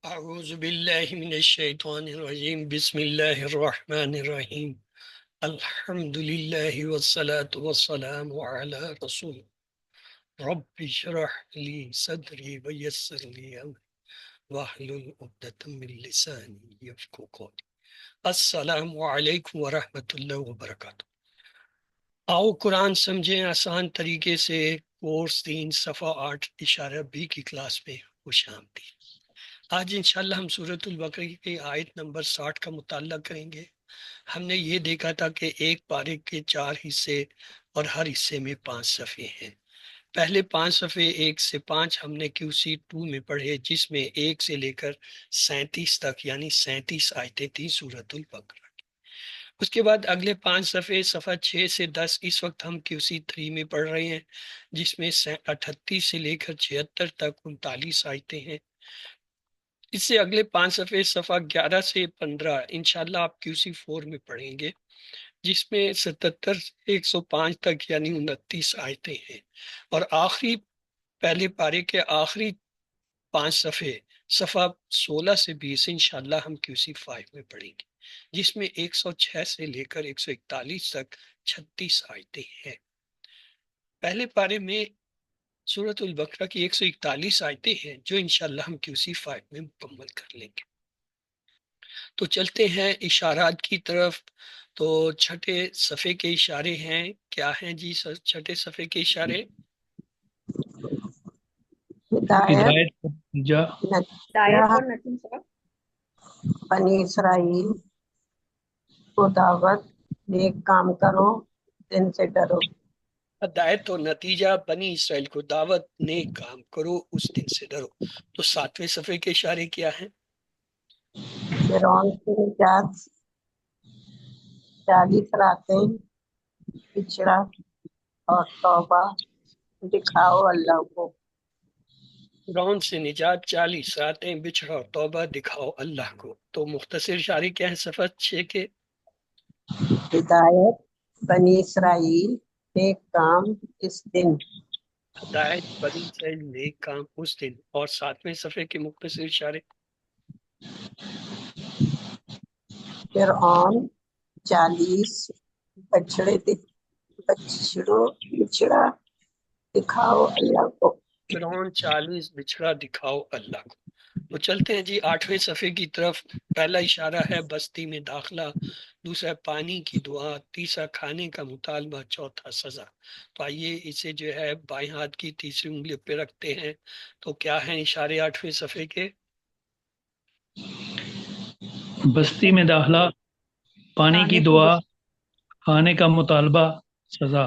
اعوذ باللہ من الشیطان الرجیم بسم اللہ الرحمن الرحیم الحمد للہ والصلاة والسلام علی رسول رب اشرح لی صدری ویسر لی امری واحلل عقدۃ من لسانی یفقهوا قولی۔ السلام علیکم ورحمۃ اللہ وبرکاتہ۔ آؤ قرآن سمجھیں آسان طریقے سے، کورس 3 صفحہ 8 اشارہ بی کی کلاس میں خوش آمدید۔ آج انشاءاللہ ہم سورۃ البقرہ کی آیت نمبر 60 کا مطالعہ کریں گے۔ ہم نے یہ دیکھا تھا کہ ایک پارے کے 4 حصے اور ہر حصے میں 5 صفحے ہیں۔ پہلے 5 صفحے 1 سے 5 ہم نے QC2 میں پڑھے، جس میں 1 سے لے کر 37 تک یعنی 37 آیتیں تھیں سورۃ البقرہ۔ اس کے بعد اگلے 5 صفحے صفحہ 6 سے 10 اس وقت ہم QC3 میں پڑھ رہے ہیں، جس میں 38 سے لے کر 76 تک 39 آیتیں ہیں۔ اس سے اگلے 5 صفحے صفحہ 11 سے 15 انشاءاللہ آپ QC4 میں پڑھیں گے، جس میں 77 سے 105 تک یعنی 29 آیتیں ہیں۔ اور آخری پہلے پارے کے آخری 5 صفحے صفحہ 16 سے 20 انشاءاللہ ہم QC5 میں پڑھیں گے، جس میں 106 سے لے کر 141 تک 36 آیتیں ہیں۔ پہلے پارے میں سورۃ البقرہ کی 141 آیتیں ہیں جو انشاءاللہ ہم QC5 میں مکمل کر لیں گے۔ تو چلتے ہیں اشارات کی طرف۔ تو چھٹے صفحے کے اشارے ہیں، کیا ہیں جی چھٹے صفحے کے اشارے؟ ہدایت ہدایت اور نتیجہ، بنی اسرائیل کو دعوت، نیک کام کرو، دن سے ڈرو۔ ہدایت اور نتیجہ، بنی اسرائیل کو دعوت، نیک کام کرو، اس دن سے ڈرو۔ تو 7ویں صفحے کے اشارے کیا ہیں؟ فرعون کی نجات، 40 راتیں، پچھڑا اور توبہ، دکھاؤ اللہ کو۔ فرعون سے نجات، 40 راتیں، بچھڑا اور توبہ، دکھاؤ اللہ کو۔ تو مختصر اشارے کیا ہیں صفحہ 6 کے؟ ہدایت، بنی اسرائیل، نیک کام، اس دن۔ ہدایت، بنی اسرائیل، نیک کام، اس دن۔ اور 7ویں صفحے کے مختصر اشارے؟ فرعون، 40 بچھڑا، دکھاؤ اللہ کو۔ فرعون، 40 بچھڑا، دکھاؤ اللہ کو۔ تو چلتے ہیں جی 8ویں صفحے کی طرف۔ پہلا اشارہ ہے بستی میں داخلہ، دوسرا پانی کی دعا، تیسرا کھانے کا مطالبہ، چوتھا سزا۔ تو آئیے اسے جو ہے بائیں ہاتھ کی تیسری انگلی پہ رکھتے ہیں۔ تو کیا ہیں اشارے 8ویں صفحے کے؟ بستی میں داخلہ، پانی کی دعا، کھانے کا مطالبہ، سزا۔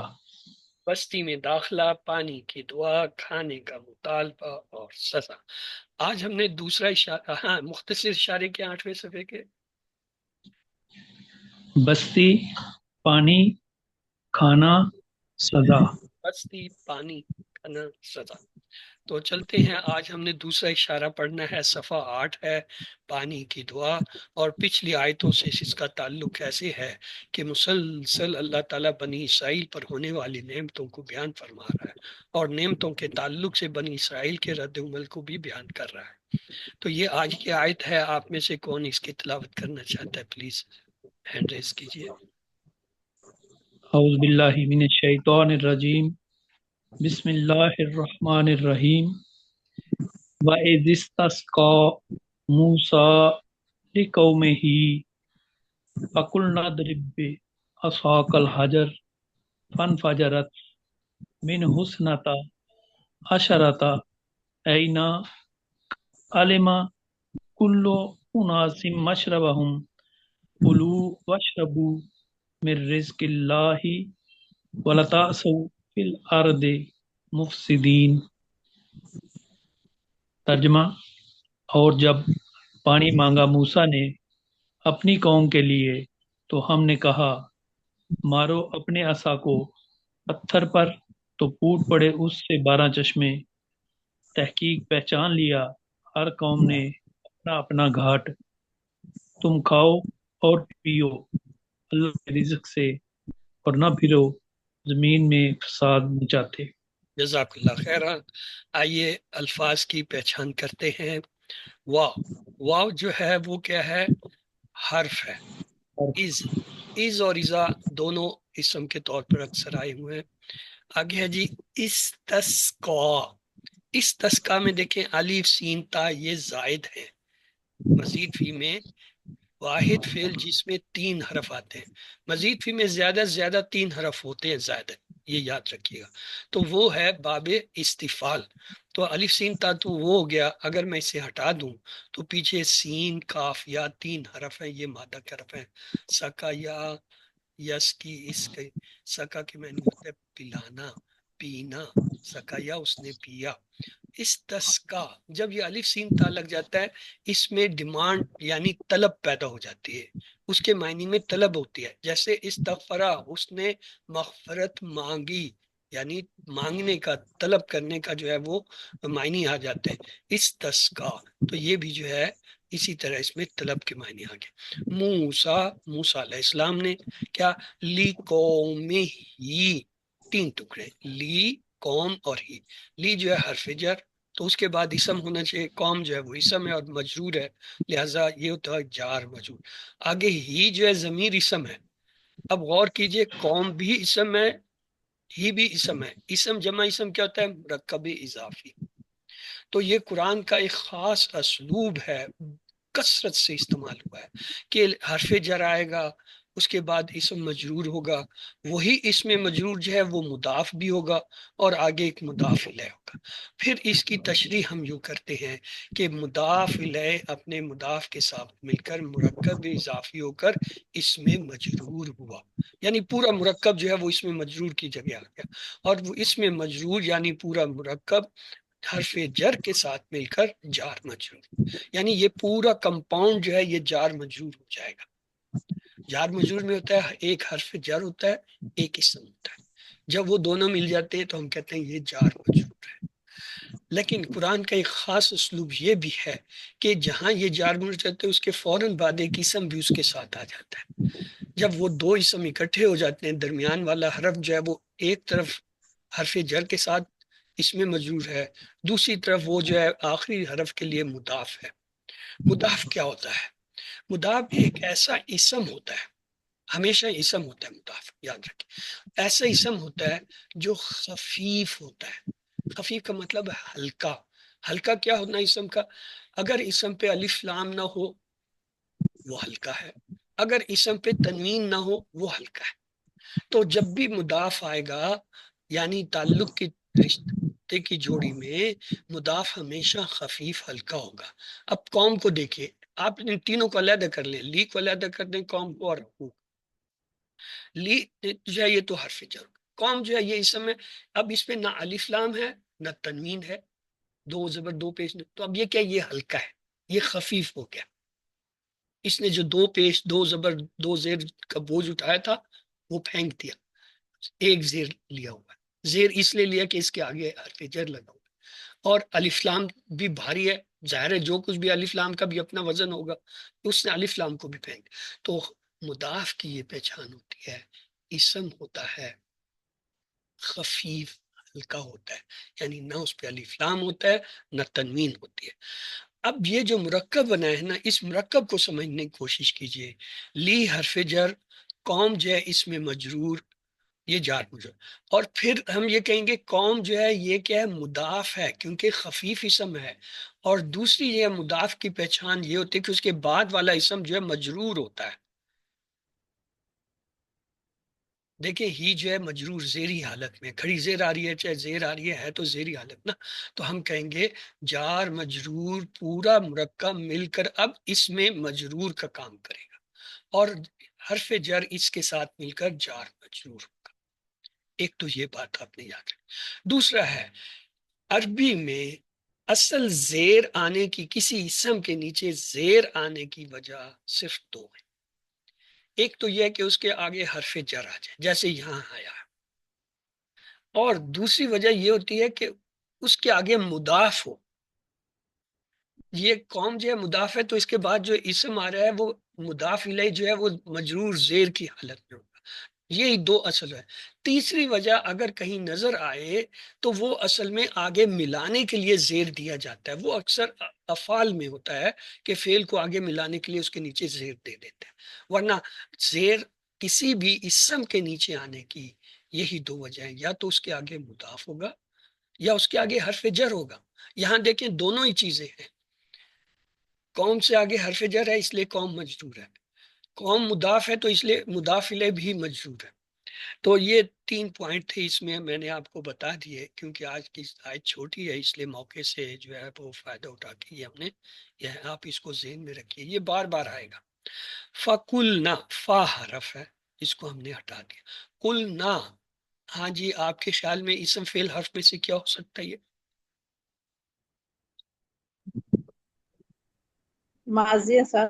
بستی میں داخلہ، پانی کی دعا، کھانے کا مطالبہ اور سزا۔ آج ہم نے دوسرا اشارہ، ہاں مختصر اشارے کے 8ویں صفحے کے؟ بستی، پانی، کھانا، سزا۔ بستی، پانی، کھانا، سزا۔ تو چلتے ہیں، آج ہم نے دوسرا اشارہ پڑھنا ہے، صفحہ 8 ہے، پانی کی دعا۔ اور پچھلی آیتوں سے اس کا تعلق ایسے ہے کہ مسلسل اللہ تعالیٰ بنی اسرائیل پر ہونے والی نعمتوں کو بیان فرما رہا ہے، اور نعمتوں کے تعلق سے بنی اسرائیل کے رد عمل کو بھی بیان کر رہا ہے۔ تو یہ آج کی آیت ہے۔ آپ میں سے کون اس کی تلاوت کرنا چاہتا ہے؟ پلیز ہینڈ ریز کیجیے۔ اعوذ باللہ من الشیطان الرجیم، بسم اللہ الرحمن الرحیم۔ وَإِذِ اسْتَسْقَىٰ مُوسَىٰ لِقَوْمِهِ فَقُلْنَا اضْرِب بِّعَصَاكَ الْحَجَرَ فَانفَجَرَتْ مِنْهُ اثْنَتَا عَشْرَةَ عَيْنًا قَدْ عَلِمَ كُلُّ أُنَاسٍ مَّشْرَبَهُمْ كُلُوا وَاشْرَبُوا مِن رِّزْقِ اللَّهِ وَلَا تَعْثَوْا فِي الْأَرْضِ مُفْسِدِينَ۔ ترجمہ: اور جب پانی مانگا موسیٰ نے اپنی قوم کے لیے تو ہم نے کہا، مارو اپنے عصا کو پتھر پر تو پھوٹ پڑے اس سے 12 چشمے۔ تحقیق پہچان لیا ہر قوم نے اپنا اپنا گھاٹ۔ تم کھاؤ اور پیو اللہ کے رزق سے اور نہ پھرو زمین میں فساد مچاتے۔ جزاک اللہ خیر۔ آئیے الفاظ کی پہچان کرتے ہیں۔ واو، واو جو ہے وہ کیا ہے؟ حرف ہے. از اور ازا دونوں اسم کے طور پر اکثر آئے ہوئے ہیں. آگے ہے جی استسقا. استسقا میں دیکھیں الف سین تا یہ زائد ہے. مزید فی میں واحد فعل جس میں 3 حرف آتے ہیں. مزید فی میں زیادہ سے زیادہ 3 حرف ہوتے ہیں زائد، یہ یاد رکھیے گا. تو وہ ہے باب استفال. تو الف سین تا تو وہ ہو گیا. اگر میں اسے ہٹا دوں تو پیچھے سین کاف یا 3 حرف ہیں، یہ مادہ کے حرف ہیں. سکا یا یس کی اس کے سکا کے معنی ہوتا ہے پلانا، پینا. سکا یا اس نے پیا. استسقا جب یہ الف سین تا لگ جاتا ہے، اس میں ڈیمانڈ یعنی طلب پیدا ہو جاتی ہے. اس کے معنی میں طلب ہوتی ہے. جیسے استغفرا اس نے مغفرت مانگی، یعنی مانگنے کا، طلب کرنے کا جو ہے وہ معنی آ جاتے ہیں. استسقا تو یہ بھی جو ہے اسی طرح اس میں طلب کے معنی آ گئے. موسیٰ علیہ السلام نے کیا؟ لی قوم ہی، 3 ٹکڑے، لی قوم اور ہی. لی جو ہے حرف جر، تو اس کے بعد اسم ہونا چاہیے. قوم جو ہے وہ اسم ہے اور مجرور ہے، لہٰذا یہ ہوتا ہے جار مجرور. آگے ہی جو ہے ضمیر اسم ہے. اب غور کیجئے، قوم بھی اسم ہے، ہی بھی اسم ہے. اسم جمع اسم کیا ہوتا ہے؟ مرکب اضافی. تو یہ قرآن کا ایک خاص اسلوب ہے، کثرت سے استعمال ہوا ہے کہ حرف جر آئے گا، اس کے بعد اسم مجرور ہوگا، وہی اسم مجرور جو ہے وہ مضاف بھی ہوگا اور آگے ایک مضاف الیہ ہوگا. پھر اس کی تشریح ہم یوں کرتے ہیں کہ مضاف الیہ اپنے مضاف کے ساتھ مل کر مرکب اضافی ہو کر اسم مجرور ہوا، یعنی پورا مرکب جو ہے وہ اسم مجرور کی جگہ آ گیا. اور وہ اسم مجرور یعنی پورا مرکب حرف جر کے ساتھ مل کر جار مجرور، یعنی یہ پورا کمپاؤنڈ جو ہے یہ جار مجرور ہو جائے گا. جار مجرور میں ہوتا ہے ایک حرف جر ہوتا ہے، ایک اسم ہوتا ہے. جب وہ دونوں مل جاتے ہیں تو ہم کہتے ہیں یہ جار مجرور ہے. لیکن قرآن کا ایک خاص اسلوب یہ بھی ہے کہ جہاں یہ جار مجرور چلتے ہیں اس کے فوراً بعد ایک اسم بھی اس کے ساتھ آ جاتا ہے. جب وہ 2 اسم اکٹھے ہو جاتے ہیں، درمیان والا حرف جو ہے وہ ایک طرف حرف جر کے ساتھ اس میں مجرور ہے، دوسری طرف وہ جو ہے آخری حرف کے لیے مضاف ہے. مضاف کیا ہوتا ہے؟ مضاف ایک ایسا اسم ہوتا ہے، ہمیشہ اسم ہوتا ہے مضاف، یاد رکھیں. ایسا اسم ہوتا ہے جو خفیف ہوتا ہے. خفیف کا مطلب ہے ہلکا. ہلکا کیا ہونا اسم کا؟ اگر اسم پہ الف لام نہ ہو وہ ہلکا ہے، اگر اسم پہ تنوین نہ ہو وہ ہلکا ہے. تو جب بھی مضاف آئے گا یعنی تعلق کی رشتے کی جوڑی میں مضاف ہمیشہ خفیف ہلکا ہوگا. اب قوم کو دیکھیے، آپ ان تینوں کو علیحدہ کر لیں، لی کو علیحدہ کر دیں، قوم کو اور ہو. لی جو ہے یہ تو حرف جر، قوم جو ہے یہ اسم ہے. اب اس پہ نہ الف لام ہے نہ تنوین ہے، 2 زبر 2 پیش، تو اب یہ کیا؟ یہ ہلکا ہے، یہ خفیف ہو گیا. اس نے جو 2 پیش 2 زبر 2 زیر کا بوجھ اٹھایا تھا وہ پھینک دیا، ایک زیر لیا ہوا ہے. زیر اس لیے لیا کہ اس کے آگے حرف جر لگا ہوا ہے، اور الف لام بھی بھاری ہے، ظاہر ہے جو کچھ بھی الف لام کا بھی اپنا وزن ہوگا، اس نے الف لام کو بھی پھینک. تو مضاف کی یہ پہچان ہوتی ہے، اسم ہوتا ہے خفیف ہلکا ہوتا ہے، یعنی نہ اس پہ الف لام ہوتا ہے نہ تنوین ہوتی ہے. اب یہ جو مرکب بنا ہے نا، اس مرکب کو سمجھنے کی کوشش کیجئے. لی حرف جر، قوم جو ہے اس میں مجرور، یہ جار مجرور. اور پھر ہم یہ کہیں گے قوم جو ہے یہ کیا ہے؟ مضاف ہے کیونکہ خفیف اسم ہے. اور دوسری یہ مضاف کی پہچان یہ ہوتی ہے کہ اس کے بعد والا اسم جو ہے مجرور ہوتا ہے. دیکھیں ہی جو ہے مجرور زیری حالت میں، کھڑی زیر آ رہی ہے چاہے زیر آ رہی ہے تو زیری حالت نا. تو ہم کہیں گے جار مجرور پورا مرکب مل کر اب اس میں مجرور کا کام کرے گا، اور حرف جر اس کے ساتھ مل کر جار مجرور ہوگا. ایک تو یہ بات آپ نے یاد رکھی. دوسرا ہے عربی میں اصل زیر آنے کی، کسی اسم کے نیچے زیر آنے کی وجہ صرف 2 ہے. ایک تو یہ کہ اس کے آگے حرف جر آ جائے جیسے یہاں آیا، اور دوسری وجہ یہ ہوتی ہے کہ اس کے آگے مضاف ہو. یہ قوم جو ہے مضاف ہے تو اس کے بعد جو اسم آ رہا ہے وہ مضاف الیہ جو ہے وہ مجرور زیر کی حالت میں ہوگا. یہی دو اصل ہے۔ تیسری وجہ اگر کہیں نظر آئے تو وہ اصل میں آگے ملانے کے لیے زیر دیا جاتا ہے، وہ اکثر افعال میں ہوتا ہے کہ فعل کو آگے ملانے کے لیے اس کے نیچے زیر دے دیتے ہیں، ورنہ زیر کسی بھی اسم کے نیچے آنے کی یہی دو وجہ ہیں، یا تو اس کے آگے مضاف ہوگا یا اس کے آگے حرف جر ہوگا۔ یہاں دیکھیں دونوں ہی چیزیں ہیں، قوم سے آگے حرف جر ہے اس لیے قوم مجرور ہے، قوم مضاف ہے تو اس لیے مضاف الیہ بھی مجرور ہے۔ تو یہ 3 پوائنٹ تھے، اس میں نے آپ کو بتا دیے، کیونکہ آج کی آیت چھوٹی ہے اس لیے موقع سے جو ہے وہ فائدہ اٹھا کے یہ ہم نے آپ اس کو ذہن میں رکھیے، یہ بار بار آئے گا۔ فَقُلْنَا، فا حرف ہے، اس کو ہم نے ہٹا دیا۔ قُلْنَا، ہاں جی، آپ کے خیال میں اسم فعل حرف میں سے کیا ہو سکتا ہے؟ یہ ماضی سر،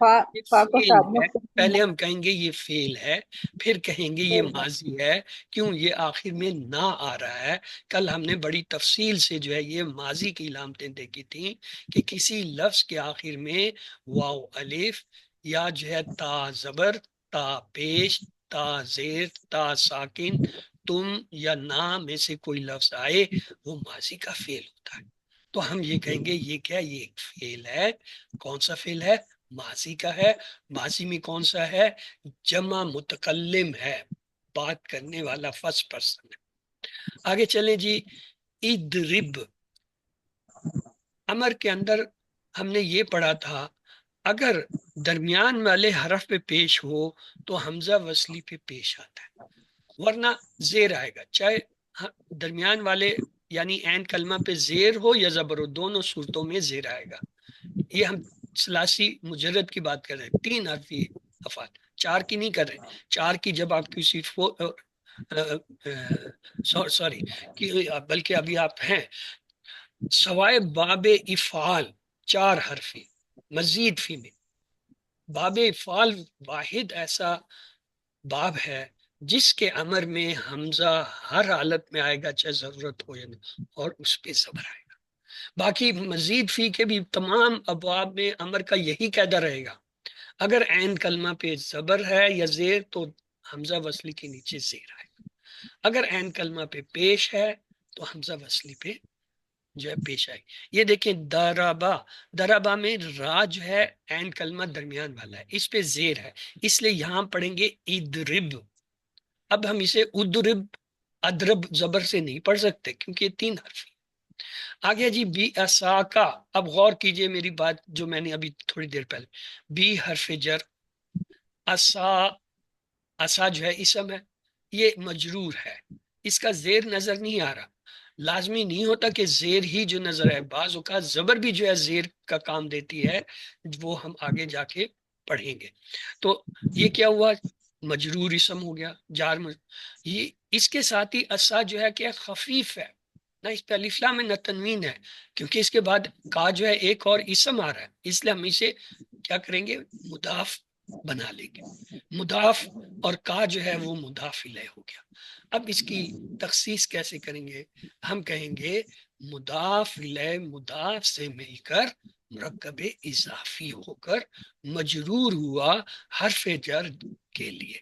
فا یہ فا کو فعل ساتھ ہے، مفعول پہلے ہم کہیں گے یہ فعل ہے، پھر کہیں گے یہ ماضی ہے، کیوں یہ آخر میں نہ آ رہا ہے۔ کل ہم نے بڑی تفصیل سے جو ہے یہ ماضی کی علامتیں دیکھی تھیں کہ کسی لفظ کے آخر میں واو الف یا جو ہے تا زبر، تا پیش، تا زیر، تا ساکن، تم یا نا میں سے کوئی لفظ آئے وہ ماضی کا فعل ہوتا ہے۔ تو ہم یہ کہیں گے یہ کیا، یہ ایک فعل ہے۔ کون سا فعل ہے؟ ماضی کا ہے۔ ماضی میں کون سا ہے؟ جمع متکلم ہے، بات کرنے والا فرسٹ پرسن ہے۔ آگے چلیں جی، ادرب، امر کے اندر ہم نے یہ پڑھا تھا اگر درمیان والے حرف پہ پیش ہو تو حمزہ وصلی پہ پیش آتا ہے، ورنہ زیر آئے گا، چاہے درمیان والے یعنی عین کلمہ پہ زیر ہو یا زبر ہو، دونوں صورتوں میں زیر آئے گا۔ یہ ہم ثلاثی مجرد کی بات کر رہے ہیں، 3 حرفی افعال، 4 کی نہیں کر رہے۔ 4 کی جب آپ کسی سوری بلکہ ابھی آپ ہیں سوائے باب افعال 4 حرفی مزید فی میں، باب افعال واحد ایسا باب ہے جس کے امر میں حمزہ ہر حالت میں آئے گا، چاہے ضرورت ہو یا نہیں، اور اس پہ زبر آئے گا۔ باقی مزید فی کے بھی تمام ابواب میں امر کا یہی قاعدہ رہے گا، اگر عین کلمہ پہ زبر ہے یا زیر تو حمزہ وصلی کے نیچے زیر آئے گا، اگر عین کلمہ پہ پیش ہے تو حمزہ وصلی پہ جو ہے پیش آئے گی۔ یہ دیکھیں درابا، درابا میں را جو ہے عین کلمہ درمیان والا ہے، اس پہ زیر ہے، اس لیے یہاں پڑھیں گے ادرب۔ اب ہم اسے ادرب ادرب زبر سے نہیں پڑھ سکتے کیونکہ یہ 3 حرف۔ آگے جی بی اسا کا، اب غور کیجئے میری بات جو میں نے ابھی تھوڑی دیر پہلے، بی حرف جر، اسا، اسا جو ہے اسم ہے، یہ مجرور ہے، اس کا زیر نظر نہیں آ رہا، لازمی نہیں ہوتا کہ زیر ہی جو نظر ہے، بعض اوقات زبر بھی جو ہے زیر کا کام دیتی ہے، وہ ہم آگے جا کے پڑھیں گے۔ تو یہ کیا ہوا، مجرور اسم ہو گیا، جار یہ اس کے ساتھ ہی اسا جو ہے کہ خفیف ہے، نہ اس پہ الف لام میں نہ تنوین ہے، کیونکہ اس کے بعد کا جو ہے ایک اور اسم آ رہا ہے، اس لیے ہم اسے کیا کریں گے، مضاف بنا لیں گے، مضاف، اور کا جو ہے وہ مضاف الیہ ہو گیا۔ اب اس کی تخصیص کیسے کریں گے، ہم کہیں گے مضاف الیہ مضاف سے مل کر مرکب اضافی ہو کر مجرور ہوا حرف جر کے لیے،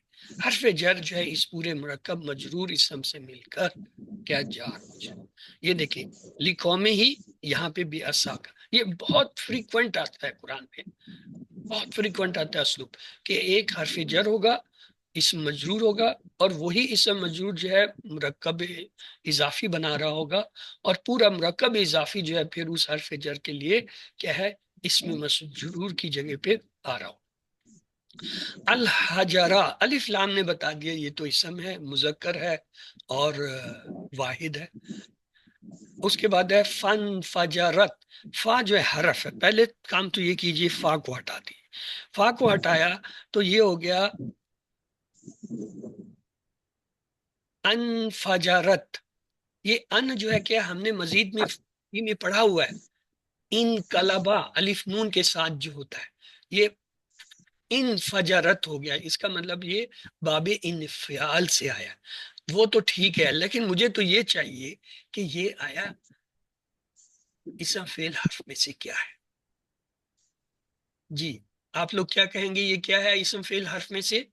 حرف جر جو ہے اس پورے مرکب مجرور اسم سے مل کر کیا جار ہو جائے۔ یہ دیکھیں لکھوں میں ہی یہاں پہ بھی اسا کا، یہ بہت فریکوینٹ آتا ہے قرآن میں، بہت فریکوینٹ آتا ہے اسلوب کہ ایک حرف جر ہوگا، اسم مجرور ہوگا، اور وہی اسم مجرور جو ہے مرکب اضافی بنا رہا ہوگا، اور پورا مرکب اضافی جو ہے پھر اس حرف جر کے لیے کیا ہے، اسم مجرور کی جگہ پہ آ رہا ہو۔ الحجرہ، الف لام نے بتا دیا یہ تو اسم ہے، مذکر ہے اور واحد ہے۔ اس کے بعد ہے فن فجرت، فا جو ہے حرف ہے، پہلے کام تو یہ کیجئے فا کو ہٹا دیے، فا کو ہٹایا تو یہ ہو گیا ان فجرت، یہ ان جو ہے کہ ہم نے مزید میں پڑھا ہوا ہے، ان کلبا الف نون کے ساتھ جو ہوتا ہے یہ ان فجرت ہو گیا، اس کا مطلب یہ باب انفعال سے آیا، وہ تو ٹھیک ہے لیکن مجھے تو یہ چاہیے کہ یہ آیا اسم فعل حرف میں سے کیا ہے۔ جی آپ لوگ کیا کہیں گے، یہ کیا ہے اسم فعل حرف میں سے؟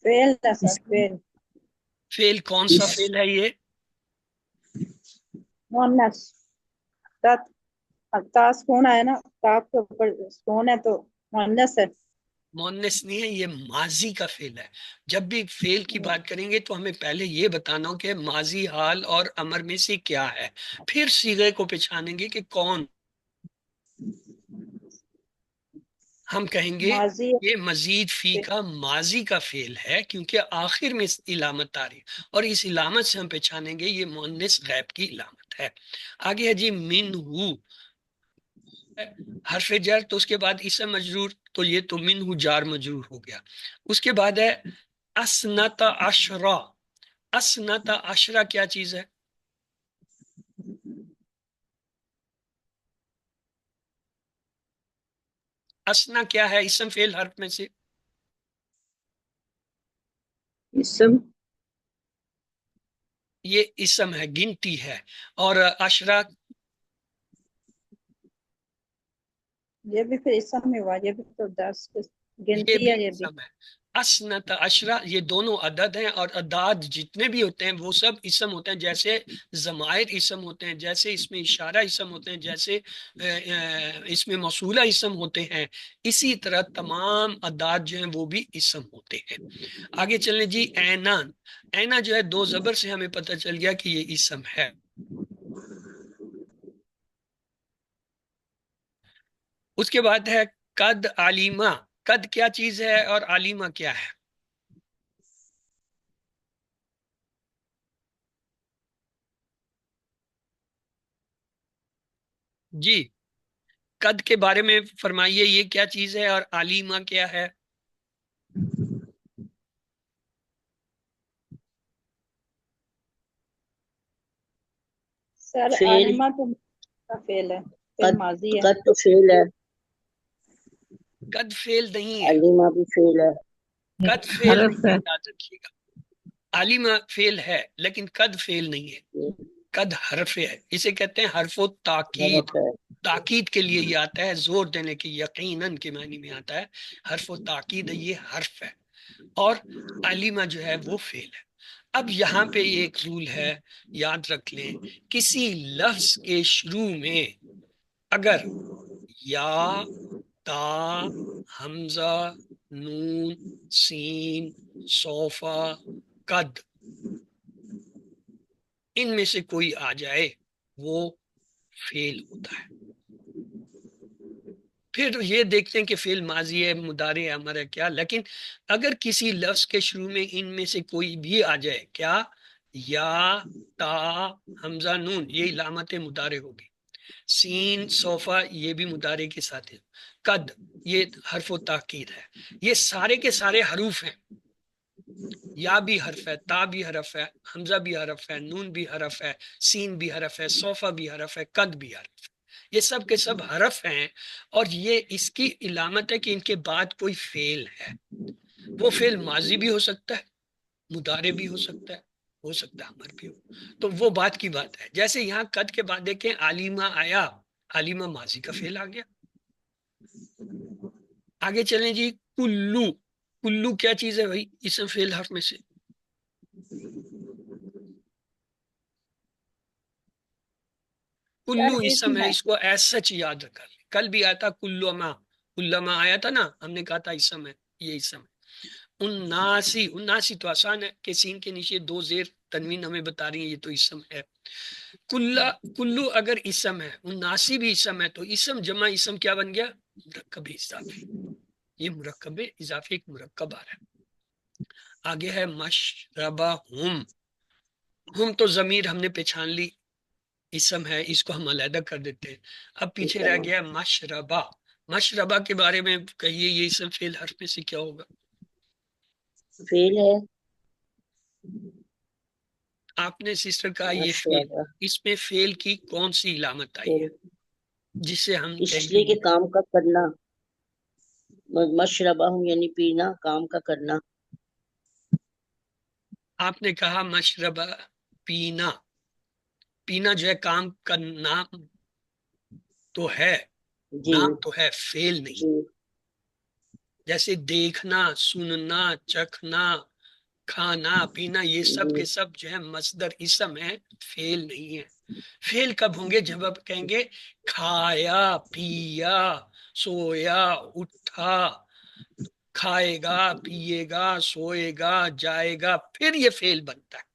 فعل ہے سر، فعل فعل کون سا فعل ہے یہ؟ مؤنث، تا سکون ہے نا، کاف کے اوپر سکون ہے تو مؤنث ہے۔ مؤنث نہیں ہے، یہ ماضی کا فعل ہے۔ جب بھی فعل کی بات کریں گے تو ہمیں پہلے یہ بتانا ہو کہ ماضی، حال اور امر میں سے کیا ہے، پھر صیغے کو پہچانیں گے کہ کون۔ ہم کہیں گے ماضی یہ مزید فی کا ماضی کا فعل ہے کیونکہ آخر میں علامت آ رہی، اور اس علامت سے ہم پہچانیں گے یہ مؤنث غائب کی علامت ہے۔ آگے ہے جی من ہو، حرف جر تو اس کے بعد اسم مجرور، تو یہ تو من ہو جار مجرور ہو گیا۔ اس کے بعد ہے اسنت عشرہ۔ اسنت عشرہ کیا چیز ہے؟ اسنا کیا ہے؟ اسم فعل حرف میں سے اسم یہ اسم ہے، گنتی ہے، اور عشرہ یہ بھی پھر اسم میں ہوا، یہ بھی تو 10 یہ گنتی بھی ہے یہ بھی۔ اسم ہے۔ اسنت عشرہ یہ دونوں عدد ہیں، اور اعداد جتنے بھی ہوتے ہیں وہ سب اسم ہوتے ہیں، جیسے ضمائر اسم ہوتے ہیں، جیسے اس میں اشارہ اسم ہوتے ہیں، جیسے اس میں موصولہ اسم ہوتے ہیں، اسی طرح تمام اعداد جو ہیں وہ بھی اسم ہوتے ہیں۔ آگے چلیں جی اینان۔ اینا جو ہے دو زبر سے ہمیں پتہ چل گیا کہ یہ اسم ہے۔ اس کے بعد ہے قد علیمہ۔ قد کیا چیز ہے اور علیمہ کیا ہے؟ جی قد کے بارے میں فرمائیے، یہ کیا چیز ہے اور علیمہ کیا ہے؟ سر فعل، عالمہ تو کا فعل ہے، فعل ماضی ہے۔ قد تو فعل ہے، قد فعل نہیں ہے، علیمہ بھی فعل ہے۔ قد فعل حرف نہیں ہے، ہے، یاد رکھیے گا۔ علیمہ فعل ہے لیکن قد فعل نہیں ہے، قد حرف ہے۔ اسے کہتے ہیں حرف و تاکید۔ حرف ہے۔ تاکید کے لیے یہ آتا ہے، زور دینے کے، یقیناً کے معنی میں آتا ہے۔ حرف و تاکید ہے، یہ حرف ہے، اور علیمہ جو ہے وہ فعل ہے۔ اب یہاں پہ ایک رول ہے، یاد رکھ لیں، کسی لفظ کے شروع میں اگر یا، تا، حمزہ، نون، سین، صوفہ، قد، ان میں سے کوئی آ جائے وہ فعل ہوتا ہے۔ پھر یہ دیکھتے ہیں کہ فعل ماضی ہے، مضارع ہے، امر ہے، کیا، لیکن اگر کسی لفظ کے شروع میں ان میں سے کوئی بھی آ جائے، کیا، یا، تا، حمزہ، نون، یہ علامت مضارع ہوگی۔ سین، صوفہ، یہ بھی مضارع کے ساتھ ہے۔ قد، یہ حرف و تاکید ہے۔ یہ سارے کے سارے حروف ہیں، یا بھی حرف ہے، تا بھی حرف ہے، حمزہ بھی حرف ہے، نون بھی حرف ہے، سین بھی حرف ہے، صوفہ بھی حرف ہے، قد بھی حرف ہے۔ یہ سب کے سب حرف ہیں، اور یہ اس کی علامت ہے کہ ان کے بعد کوئی فعل ہے۔ وہ فعل ماضی بھی ہو سکتا ہے، مضارع بھی ہو سکتا ہے امر بھی ہو۔ تو وہ بات کی بات ہے، جیسے یہاں قد کے بعد دیکھیں علیمہ آیا، علیمہ ماضی کا فعل آ گیا۔ آگے چلیں جی کلو۔ کلو کیا چیز ہے بھائی؟ اسم فعل حرف میں سے کلو سر اسم اسم ہے، ہے۔ اس کو ایز سچ یاد رکھا لیں۔ کل بھی آیا تھا کلما، کلما آیا تھا نا، ہم نے کہا تھا اسم ہے، یہ اسم ہے۔ اناسی، اناسی تو آسان ہے کہ سین کے نیچے دو زیر تنوین ہمیں بتا رہی ہیں، یہ تو اسم ہے۔ کلو اگر اسم ہے، اناسی بھی اسم ہے، تو اسم جمع اسم کیا بن گیا؟ مرکب اضافی۔ یہ مرکب اضافی ایک مرکب آ رہا ہے۔ آگے ہے مشربہ ہم۔ ہم تو ضمیر ہم نے پہچان لی، اسم ہے، اس کو ہم علیحدہ کر دیتے ہیں۔ اب پیچھے رہ گیا مشربہ۔ مشربہ کے بارے میں کہیے، یہ اسم فعل حرف میں سے کیا ہوگا؟ فعل ہے، آپ نے سسٹر کہا یہ فعل، ماشاءاللہ، اس میں فعل کی کون سی علامت آئی ہے جسے ہم اس کہیں لیے گے؟ کہ کام کا کرنا، مشربہ ہوں یعنی پینا، کام کا کرنا۔ آپ نے کہا مشربہ، پینا۔ پینا جو ہے کام کا نام تو ہے، جی نام تو ہے، فعل نہیں۔ جی جیسے دیکھنا، سننا، چکھنا، کھانا پینا یہ سب کے سب جو ہے مصدر اسم ہے، فعل نہیں ہے۔ فعل کب ہوں گے؟ جب آپ کہیں گے کھایا، پیا، سویا، اٹھا، کھائے گا، پیے گا، سوئے گا، جائے گا، پھر یہ فعل بنتا ہے۔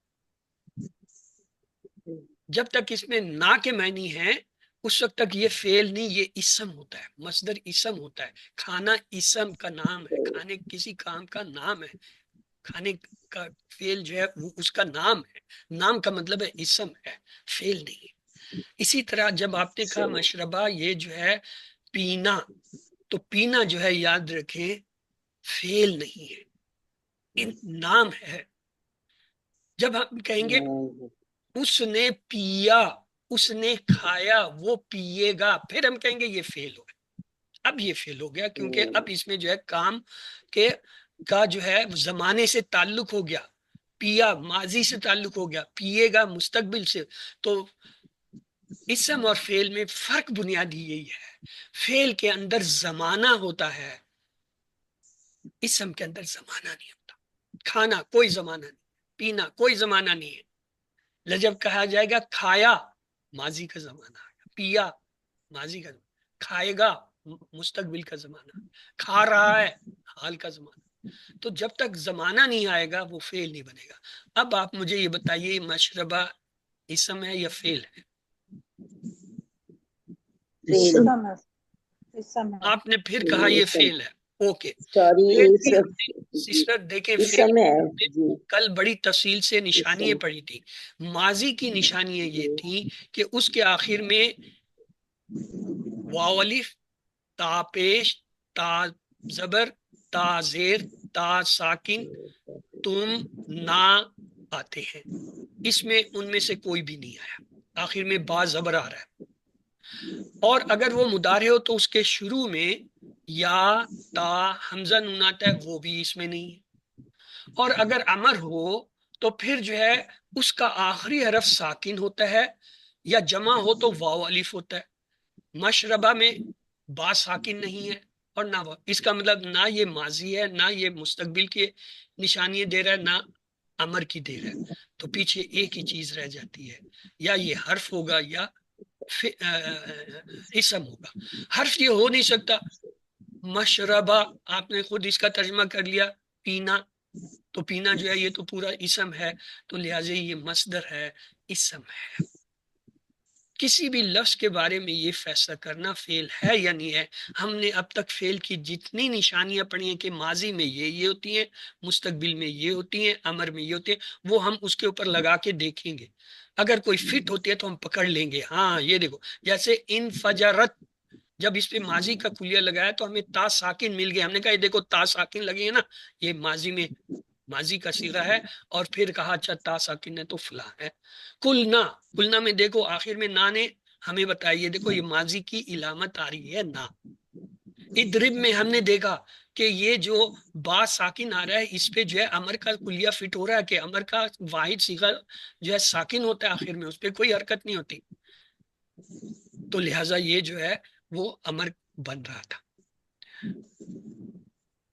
جب تک اس میں نہ کے معنی ہے اس وقت تک یہ فعل نہیں، یہ اسم ہوتا ہے، مصدر اسم ہوتا ہے۔ کھانا اسم کا نام ہے، کھانے کسی کام کا نام ہے، کھانے کا فعل جو ہے وہ اس کا نام ہے، نام کا مطلب ہے اسم ہے، فعل نہیں ہے۔ اسی طرح جب آپ نے کہا مشربہ، یہ جو ہے پینا، تو پینا جو ہے یاد رکھیں فعل نہیں ہے، نام ہے۔ جب ہم کہیں گے اس نے پیا، اس نے کھایا، وہ پیے گا، پھر ہم کہیں گے یہ فعل ہو گیا۔ اب یہ فعل ہو گیا کیونکہ اب اس میں جو ہے کام کے کا جو ہے زمانے سے تعلق ہو گیا، پیا ماضی سے تعلق ہو گیا، پیے گا مستقبل سے۔ تو اسم اور فعل میں فرق بنیادی یہی ہے، فعل کے اندر زمانہ ہوتا ہے، اسم کے اندر زمانہ نہیں ہوتا۔ کھانا کوئی زمانہ نہیں، پینا کوئی زمانہ نہیں ہے۔ جب کہا جائے گا کھایا، ماضی کا زمانہ آیا، پیا ماضی کا زمانہ، کھائے گا مستقبل کا زمانہ، کھا رہا ہے حال کا زمانہ۔ تو جب تک زمانہ نہیں آئے گا وہ فعل نہیں بنے گا۔ اب آپ مجھے یہ بتائیے مشربہ اسم ہے یا فعل ہے؟ آپ نے پھر کہا یہ فعل ہے، اوکے۔ سسٹر دیکھیں فعل کل بڑی تفصیل سے نشانیاں پڑھی تھی۔ ماضی کی نشانیاں یہ تھی کہ اس کے آخر میں واو الف، تا پیش، تا زبر، تا زیر، تا ساکن، تم، نا آتے ہیں۔ اس میں ان میں سے کوئی بھی نہیں آیا، آخر میں با زبر آ رہا ہے۔ اور اگر وہ مضارع ہو تو اس کے شروع میں یا، تا، حمزہ نون آتا ہے، وہ بھی اس میں نہیں ہے۔ اور اگر امر ہو تو پھر جو ہے اس کا آخری حرف ساکن ہوتا ہے، یا جمع ہو تو واو الف ہوتا ہے۔ مشربہ میں با ساکن نہیں ہے اور نہ واو، اس کا مطلب نہ یہ ماضی ہے، نہ یہ مستقبل کی نشانی دے رہا ہے، نہ امر کی دے رہا ہے۔ تو پیچھے ایک ہی چیز رہ جاتی ہے، یا یہ حرف ہوگا یا اسم ہوگا۔ حرف یہ ہو نہیں سکتا۔ مشربہ آپ نے خود اس کا ترجمہ کر لیا پینا، تو پینا جو ہے یہ تو پورا اسم ہے، تو لہٰذا یہ مصدر ہے، اسم ہے۔ کسی بھی لفظ کے بارے میں یہ فیصلہ کرنا فعل ہے یا نہیں ہے، ہم نے اب تک فعل کی جتنی نشانیاں پڑھی ہیں کہ ماضی میں یہ ہوتی ہیں، مستقبل میں یہ ہوتی ہیں، امر میں یہ ہوتے ہیں، وہ ہم اس کے اوپر لگا کے دیکھیں گے۔ اگر کوئی فٹ ہوتی ہے تو ہم پکڑ لیں گے، ہاں یہ دیکھو جیسے انفجرت، جب اس پہ ماضی کا کلیہ لگایا تو ہمیں تا ساکن مل گیا، ہم نے کہا یہ دیکھو تا ساکن لگے ہیں نا، یہ ماضی میں ماضی کا صیغہ ہے، اور پھر کہا اچھا تا ساکن ہے تو فلاں ہے۔ کلنا میں دیکھو آخر میں نا نے ہمیں بتائیے، دیکھو یہ ماضی کی علامت آ رہی ہے نا۔ ادرب میں ہم نے دیکھا کہ یہ جو با ساکن آ رہا ہے اس پہ جو ہے امر کا کلیہ فٹ ہو رہا ہے کہ امر کا واحد صیغہ جو ہے ساکن ہوتا ہے آخر میں، اس پہ کوئی حرکت نہیں ہوتی، تو لہٰذا یہ جو ہے وہ امر بن رہا تھا۔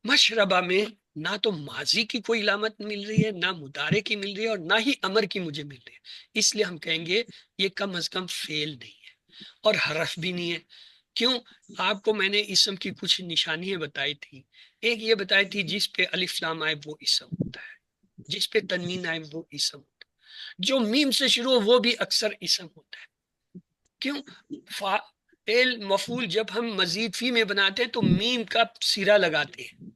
مشربہ میں نہ تو ماضی کی کوئی علامت مل رہی ہے، نہ مضارع کی مل رہی ہے، اور نہ ہی امر کی مجھے مل رہی ہے، اس لیے ہم کہیں گے یہ کم از کم فعل نہیں ہے، اور حرف بھی نہیں ہے۔ کیوں؟ آپ کو میں نے اسم کی کچھ نشانیاں بتائی تھی۔ ایک یہ بتائی تھی جس پہ الف لام آئے وہ اسم ہوتا ہے، جس پہ تنوین آئے وہ اسم ہوتا ہے، جو میم سے شروع ہو وہ بھی اکثر اسم ہوتا ہے۔ کیوں؟ فاعل مفعول جب ہم مزید فی میں بناتے ہیں تو میم کا سرا لگاتے ہیں،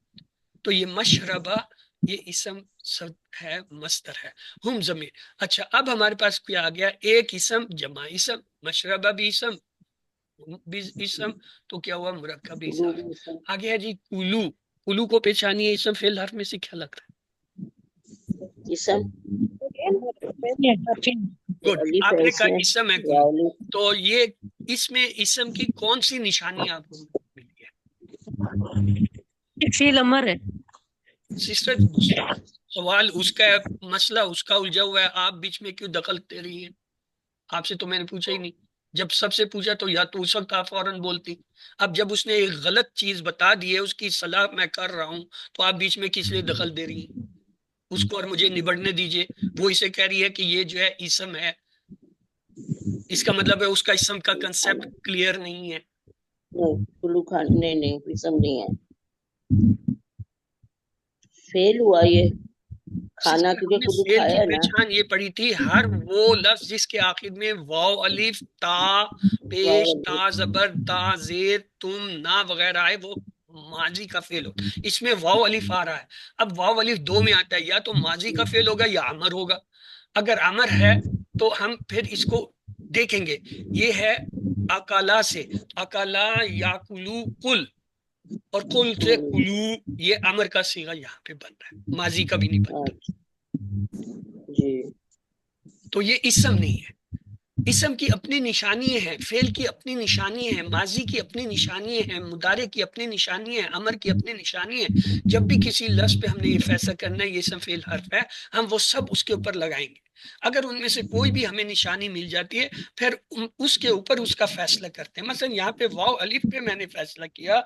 تو یہ مشربہ یہ اسم سب ہے، مصدر ہے، ہم ضمیر۔ اچھا اب ہمارے پاس کیا آ گیا؟ ایک اسم جمع اسم، مشربہ بھی اسم بھی اسم، تو کیا ہوا؟ مرکب اضافی۔ آگے ہے جی کلو، کلو کو پہچانیے اسم فعل حرف میں سے کیا لگ رہا ہے؟ گڈ، آپ نے کہا اسم ہے کلو، تو یہ اس میں اسم کی کون سی نشانی آپ کو ملی ہے؟ فعل امر ہے سسٹر سوال اس کا ہے، مسئلہ اس کا الجھا ہوا ہے، آپ بیچ میں کیوں دخل دے رہی ہیں؟ آپ سے تو میں نے پوچھا ہی نہیں، جب سب سے پوچھا تو یا تو اس وقت آپ فوراً بولتی، اب جب اس نے ایک غلط چیز بتا دی ہے، اس کی صلاح میں کر رہا ہوں، تو آپ بیچ میں کس لیے دخل دے رہی ہیں؟ اس کو اور مجھے نبڑنے دیجئے. وہ اسے کہہ رہی ہے کہ یہ جو ہے اسم ہے. اس کا مطلب ہے اس کا اسم کا کنسپٹ کلیئر نہیں ہے. کلو کھان نہیں قسم نہیں ہے، فیل ہوا یہ کھانا سلسلہ ہم کیونکہ نے کلو فعل کی کھایا ہے نا. پہچان یہ پڑھی تھی، ہر وہ لفظ جس کے آخر میں واو الف تا پیش تا زبر تا زیر تم نا وغیرہ آئے وہ ماضی کا فعل ہوتا ہے. اس میں واو الف آ رہا ہے. اب واو الف دو میں آتا ہے، یا تو ماضی کا فعل ہوگا یا امر ہوگا. اگر امر ہے تو ہم پھر اس کو دیکھیں گے. یہ ہے اکالا سے، اکالا یا کلو کل، اور کل سے کلو، یہ امر کا صیغہ یہاں پہ بن رہا ہے، ماضی کا بھی نہیں بنتا. جی تو یہ اسم نہیں ہے. اسم کی اپنی نشانی ہیں، فعل کی اپنی نشانی ہیں، ماضی کی اپنی نشانی ہیں، مضارع کی اپنی نشانی ہیں، امر کی اپنی نشانی ہیں. جب بھی کسی لفظ پہ ہم نے یہ فیصلہ کرنا ہے یہ اسم فعل حرف ہے، ہم وہ سب اس کے اوپر لگائیں گے. اگر ان میں سے کوئی بھی ہمیں نشانی مل جاتی ہے پھر اس کے اوپر اس کا فیصلہ کرتے ہیں. مثلا یہاں پہ واو الف پہ میں نے فیصلہ کیا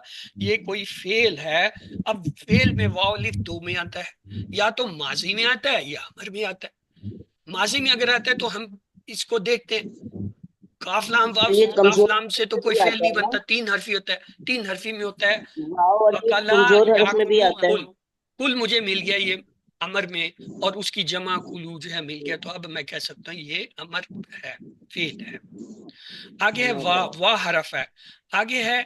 یہ کوئی فعل ہے. اب فعل میں واو الف دو میں آتا ہے، یا تو ماضی میں آتا ہے یا امر میں آتا ہے. ماضی میں اگر آتا ہے تو ہم اس کو دیکھتے ہیں، کاف لام واو، یہ کاف کمزور لام سے تو کوئی بھی فعل آتا نہیں ہے نا، بنتا، تین حرفی ہوتا ہے. تین حرفی میں ہوتا ہے واو اور یہ اکلا کمزور یا حرف میں بھی کلو آتا کل. ہے. کل مجھے مل گیا یہ امر میں، اور اس کی جمع کلو جو ہے مل گیا، تو اب میں کہہ سکتا ہوں یہ امر ہے، فعل ہے. آگے ہے وا، وا حرف ہے. آگے ہے،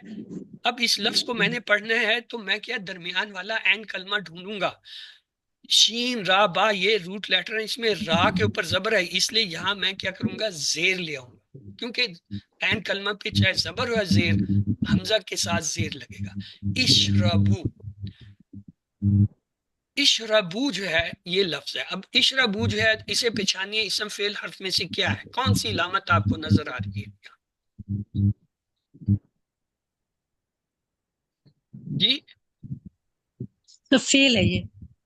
اب اس لفظ کو میں نے پڑھنا ہے تو میں کیا درمیان والا عین کلمہ ڈھونڈوں گا. شین را با یہ روٹ لیٹر ہے، اس میں را کے اوپر زبر ہے، اس لیے یہاں میں کیا کروں گا زیر لے آؤں گا، کیونکہ عین کلمہ پہ چاہے زبر ہو یا زیر، حمزہ کے ساتھ زیر لگے گا. اشربو، اشربو جو ہے یہ لفظ ہے. اب اشربو جو ہے اسے پہچانیے اسم فعل حرف میں سے کیا ہے، کون سی علامت آپ کو نظر آ رہی ہے؟ جی تو فیل ہے یہ.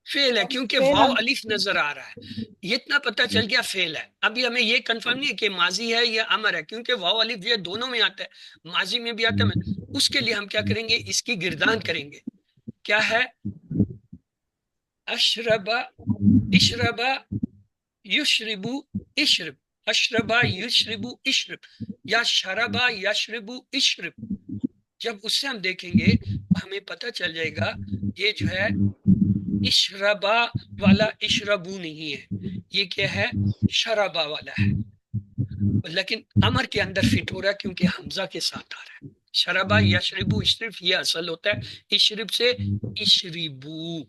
فعل ہے، کیونکہ فعل واو ہم الف نظر آ رہا ہے. یہ اتنا پتہ چل گیا فعل ہے. ابھی ہمیں یہ کنفرم نہیں ہے کہ ماضی ہے یا امر ہے، کیونکہ واو الف یہ دونوں میں آتا ہے، ماضی میں بھی آتا ہے. اس کے لیے ہم کیا کریں گے، اس کی گردان کریں گے. کیا ہے؟ اشربا، اشربا یشربو، اشرب، اشربا یشربو اشرب، یا شربا یشربو اشرب. جب اس سے ہم دیکھیں گے ہمیں پتہ چل جائے گا یہ جو ہے اشربا والا اشربو نہیں ہے، یہ کیا ہے، شربا والا ہے. لیکن امر کے اندر فٹ ہو رہا ہے کیونکہ حمزہ کے ساتھ آ رہا ہے. شربا یشربو اشرب یہ اصل ہوتا ہے، اشرب سے اشربو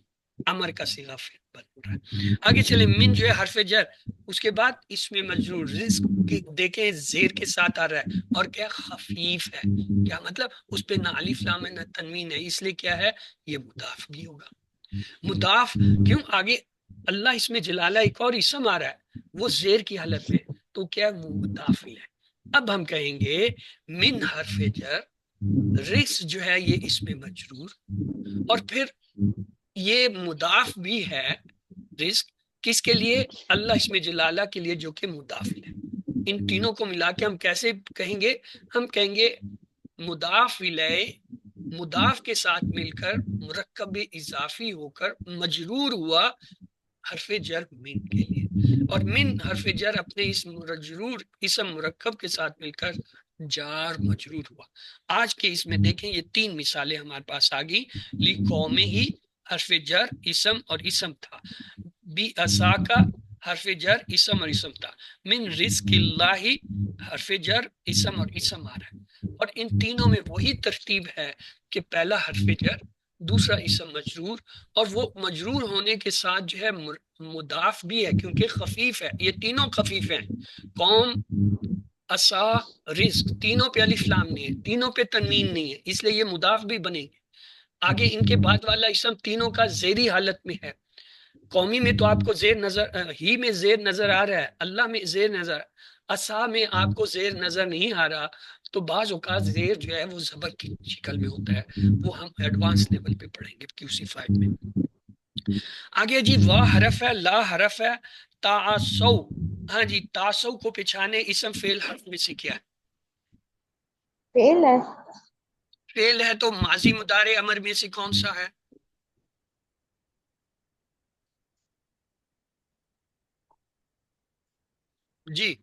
امر کا صیغہ فعل بن رہا ہے. آگے چلیں، من جو ہے حرف جر، اس کے بعد اس میں مجرور، رزق کی دیکھیں زیر کے ساتھ آ رہا ہے، اور کیا خفیف ہے. کیا مطلب اس پہ نہ الف لام ہے نہ تنوین ہے، اس لیے کیا ہے یہ مضاف بھی ہوگا. مضاف کیوں؟ آگے اللہ اس میں جلالہ ایک اور اسم آ رہا ہے وہ زیر کی حالت میں، تو کیا وہ مضاف ہے. اب ہم کہیں گے من حرف جر، رزق جو ہے یہ اس میں مجرور، اور پھر یہ مضاف بھی ہے رزق، کس کے لیے؟ اللہ اس میں جلالہ کے لیے جو کہ مضاف ہے. ان تینوں کو ملا کے ہم کیسے کہیں گے؟ ہم کہیں گے مضاف الیہ مضاف کے ساتھ مل کر مرکب اضافی ہو کر مجرور ہوا حرف جر من کے لیے، اور من حرف جر اپنے اس مجرور اسم مرکب کے ساتھ مل کر جار مجرور ہوا. آج کے اس میں دیکھیں یہ تین مثالیں ہمارے پاس آ گئی. لی قوم ہی حرف جر اسم اور اسم تھا، بی اسا کا حرف جر اسم اور اسم تھا، من رزق اللہ حرف جر اسم اور اسم آ رہا ہے. اور ان تینوں میں وہی ترتیب ہے کہ پہلا حرف جر، دوسرا اسم مجرور، اور وہ مجرور ہونے کے ساتھ جو ہے مضاف بھی ہے کیونکہ خفیف ہے. یہ تینوں خفیف ہیں، قوم، اسا، رزق، تینوں پہ الف لام نہیں ہے، تینوں پہ تنوین نہیں ہے، اس لیے یہ مضاف بھی بنے گے. آگے ان کے بعد والا اسم تینوں کا زیری حالت میں ہے. قومی میں تو آپ کو زیر نظر، ہی میں زیر نظر آ رہا ہے، اللہ میں زیر نظر، اسا میں آپ کو زیر نظر نہیں آ رہا. تو بعض اوقات زیر جو ہے وہ زبر کی شکل میں ہوتا ہے، وہ ہم ایڈوانس لیول پہ پڑھیں گے QC5 میں. آگے جی وا حرف ہے، لا حرف ہے، تاسو. ہاں جی، تاسو کو پچھانے اسم فعل حرف میں سے کیا ہے؟ فیل ہے. فعل ہے تو ماضی مضارع امر میں سے کون سا ہے؟ جی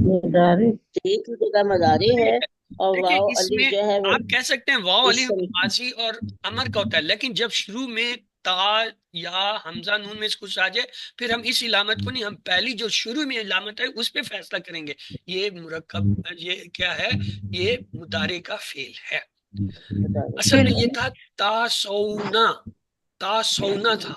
مدارے ایک ہی جگہ مدارے ہے اور دیکھیں واو اس الف میں جو ہے وہ آپ کہہ سکتے ہیں واو علی اسم ماضی اور امر کا ہوتا ہے، لیکن جب شروع میں تا یا حمزہ نون میں سے کچھ آ جائے پھر ہم اس علامت کو نہیں، ہم پہلی جو شروع میں علامت ہے اس پہ فیصلہ کریں گے یہ مرکب، یہ کیا ہے، یہ مضارع کا فعل ہے۔ مدارے اصل میں یہ تھا تاسونا، تاسونا تھا،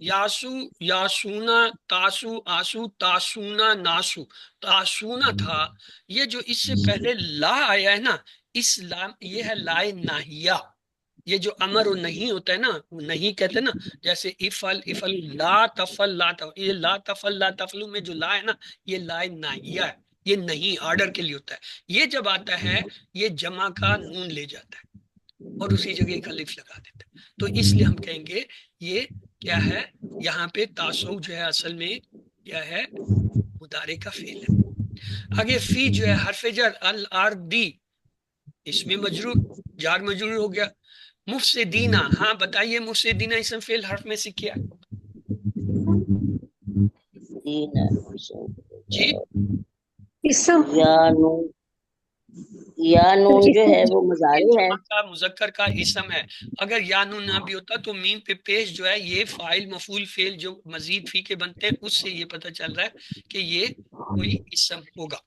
یاسو یاسونا، تاسو آسو، تاسونا ناسو، تاسونا تھا۔ یہ جو اس سے پہلے لا آیا ہے نا، اس لام یہ ہے لائے ناہیہ، یہ جو امر و نہیں ہوتا ہے نا، وہ نہیں کہتے نا، جیسے افل افل لا تفل لا تفل، یہ لا تفل لا تفلو میں جو لا ہے نا، یہ لائے ناہیہ ہے، یہ نہیں آرڈر کے لیے ہوتا ہے۔ یہ جب آتا ہے یہ جمع کا نون لے جاتا ہے اور اسی جگہ ایک الف لگا دیتا ہے، تو اس لیے ہم کہیں گے یہ کیا ہے، یہاں پہ تاسو جو ہے اصل میں کیا ہے، مضارع کا فعل ہے۔ آگے فی جو ہے حرف جر، الارضی، اس میں مجرور، جار مجرور ہو گیا۔ مفسدینا، ہاں بتائیے مفسدینا اسم فعل حرف میں سے کیا ہے؟ دین جی اسم یا نون، یا نون جو ہے وہ یہ مظاہر ہے۔ جمع کا مذکر کا اسم ہے، اگر یا نون نہ بھی ہوتا تو میم پہ پیش جو ہے یہ فاعل مفعول فعل جو مزید فی کے بنتے ہیں اس سے یہ پتہ چل رہا ہے کہ یہ کوئی اسم ہوگا۔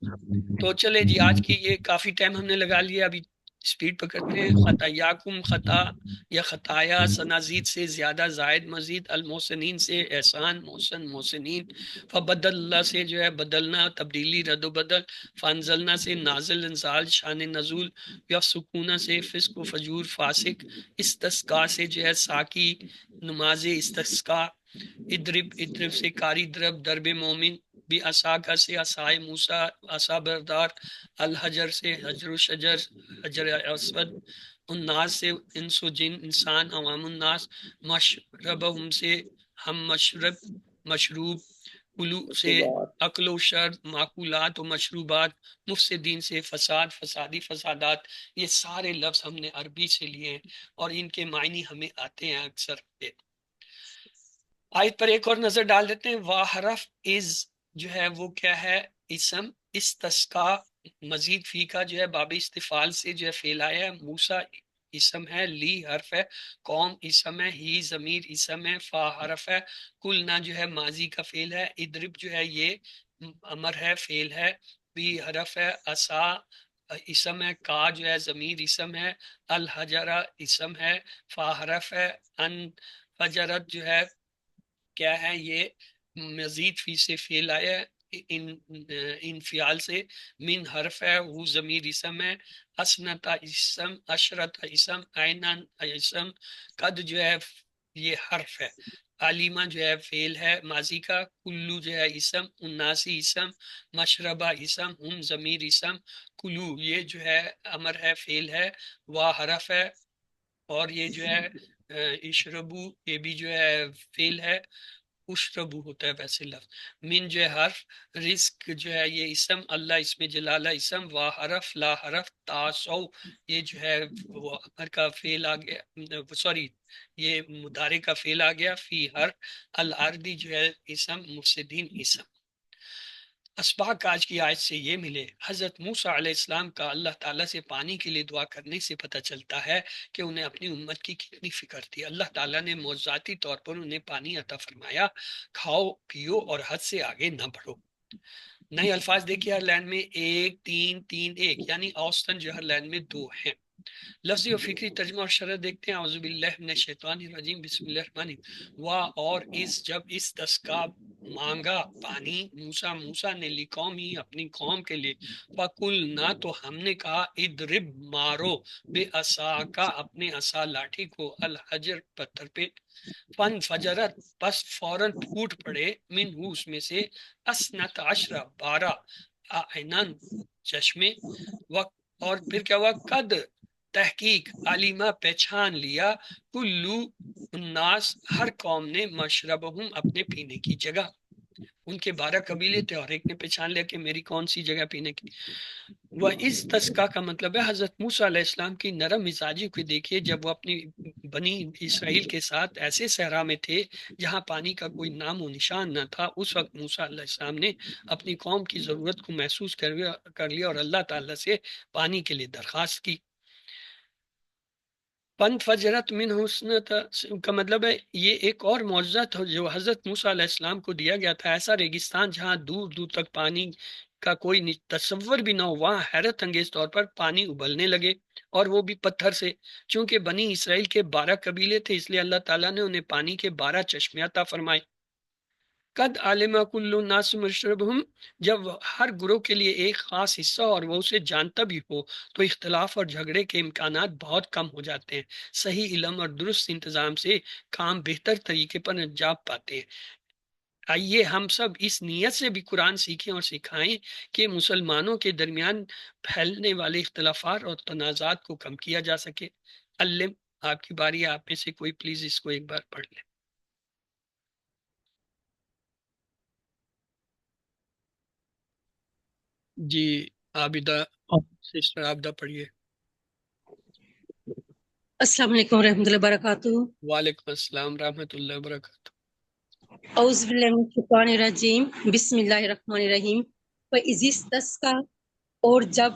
تو چلے جی آج کی یہ کافی ٹائم ہم نے لگا لیا، ابھی سپیڈ پکڑتے ہیں۔ خطایاکم، خطا یا خطایا، سنازید سے زیادہ، زائد مزید، المحسنین سے احسان، محسن محسنین، فبدل اللہ سے جو ہے بدلنا، تبدیلی، رد و بدل، فانزلنا سے نازل انزال شان نزول، یفسکونہ سے فسق و فجور فاسق، استسقا سے جو ہے ساکی نماز استسقا، ادرب ادرب سے کاری درب درب مومن، بھی اساکا سے اسائے موسیٰ عصا بردار، الحجر سے حجر و شجر حجر اسود، الناس سے انس و جن انسان عوام الناس، مشربہم سے ہم مشرب مشروب، کلو سے عقل و شرب معقولات و مشروبات، مفسدین سے فساد فسادی فسادات۔ یہ سارے لفظ ہم نے عربی سے لیے ہیں اور ان کے معنی ہمیں آتے ہیں اکثر۔ آیت پر ایک اور نظر ڈال دیتے ہیں۔ واہ حرف از جو ہے وہ کیا ہے، اسم، استسقا مزید فی کا جو ہے باب استفال سے جو ہے فعل آیا ہے، موسیٰ اسم ہے، لی حرف ہے، قوم اسم ہے، ہی ضمیر اسم ہے، فا حرف ہے، کلنا جو ہے ماضی کا فعل ہے، ادرب جو ہے یہ امر ہے فعل ہے، بی حرف ہے، اسا اسم ہے، کا جو ہے ضمیر اسم ہے، الحجرہ اسم ہے، فا حرف ہے، ان فجرت جو ہے کیا ہے، یہ مزید فی سے فعل آیا ہے، ان فعال سے، من حرف ہے، وہ ضمیر اسم ہے، اسنتا اسم، اشرت اسم، عینن اسم، قد جو ہے یہ حرف ہے، علیمہ جو ہے فعل ہے ماضی کا، کلو جو ہے اسم، اناسی اسم، مشربہ اسم، ہم ضمیر اسم، کلو یہ جو ہے امر ہے فعل ہے، وا حرف ہے، اور یہ جو ہے اشربو یہ بھی جو ہے فعل ہے، اشربو ہوتا ہے ویسے لفظ، من جو ہے حرف، رزق جو ہے یہ اسم، اللہ اس میں جلالہ اسم، وا حرف، لا حرف، تاسو یہ جو ہے وہ امر کا فعل آ گیا، سوری یہ مضارع کا فعل آ گیا، فی حرف، الارضی جو ہے اسم، مفسدین اسم۔ اسباق آج کی آیت سے یہ ملے، حضرت موسیٰ علیہ السلام کا اللہ تعالیٰ سے پانی کے لیے دعا کرنے سے پتہ چلتا ہے کہ انہیں اپنی امت کی کتنی فکر تھی۔ اللہ تعالیٰ نے معجزاتی طور پر انہیں پانی عطا فرمایا، کھاؤ پیو اور حد سے آگے نہ بڑھو۔ نئے الفاظ دیکھیے ہر لائن میں 1 3 3 1، یعنی اوسطاً جو ہر لائن میں 2 ہیں۔ لفظی و فکری ترجمہ اور شرح دیکھتے ہیں۔ اعوذ باللہ من الشیطان الرجیم، بسم اللہ الرحمن الرحیم۔ وا اور اس جب استسقا مانگا پانی، موسیٰ نے لقوم ہی اپنی قوم کے لیے، فقلنا تو ہم نے کہا، اضرب مارو، بے عصا کا اپنے عصا لاٹھی کو، الحجر پتھر پہ، فن فجرت پس فوراً پھوٹ پڑے، من اس میں سے، اسنت عشرہ 12 عینن چشمے، اور پھر کیا ہوا، قد تحقیق علیمہ پہچان لیا، کلو الناس ہر قوم نے، مشربہم اپنے پینے کی جگہ۔ ان کے 12 قبیلے تھے اور ایک نے پہچان لیا کہ میری کون سی جگہ پینے کی۔ وہ اس تسکا کا مطلب ہے حضرت موسیٰ علیہ السلام کی نرم مزاجی کو دیکھیے، جب وہ اپنی بنی اسرائیل کے ساتھ ایسے صحرا میں تھے جہاں پانی کا کوئی نام و نشان نہ تھا، اس وقت موسیٰ علیہ السلام نے اپنی قوم کی ضرورت کو محسوس کر لیا اور اللہ تعالیٰ سے پانی کے لیے درخواست کی۔ پن فجرت من حسنت کا مطلب ہے یہ ایک اور معجزہ تھا جو حضرت موسیٰ علیہ السلام کو دیا گیا تھا۔ ایسا ریگستان جہاں دور دور تک پانی کا کوئی تصور بھی نہ ہو، وہاں حیرت انگیز طور پر پانی ابلنے لگے، اور وہ بھی پتھر سے۔ چونکہ بنی اسرائیل کے 12 قبیلے تھے، اس لیے اللہ تعالیٰ نے انہیں پانی کے 12 چشمے عطا فرمائے۔ قد علم کل الناس مشربہم، جب ہر گروہ کے لیے ایک خاص حصہ اور وہ اسے جانتا بھی ہو تو اختلاف اور جھگڑے کے امکانات بہت کم ہو جاتے ہیں۔ صحیح علم اور درست انتظام سے کام بہتر طریقے پر انجام پاتے ہیں۔ آئیے ہم سب اس نیت سے بھی قرآن سیکھیں اور سکھائیں کہ مسلمانوں کے درمیان پھیلنے والے اختلافات اور تنازعات کو کم کیا جا سکے۔ علم، آپ کی باری ہے، آپ میں سے کوئی پلیز اس کو ایک بار پڑھ لیں۔ جی عابدہ، سسٹر عابدہ پڑھیے۔ السلام علیکم ورحمۃ اللہ وبرکاتہ۔ وعلیکم السلام رحمۃ اللہ وبرکاتہ۔ اعوذ باللہ من الشیطان الرجیم، بسم اللہ الرحمن الرحیم۔ وَإِذِ اسْتَسْقَىٰ، اور جب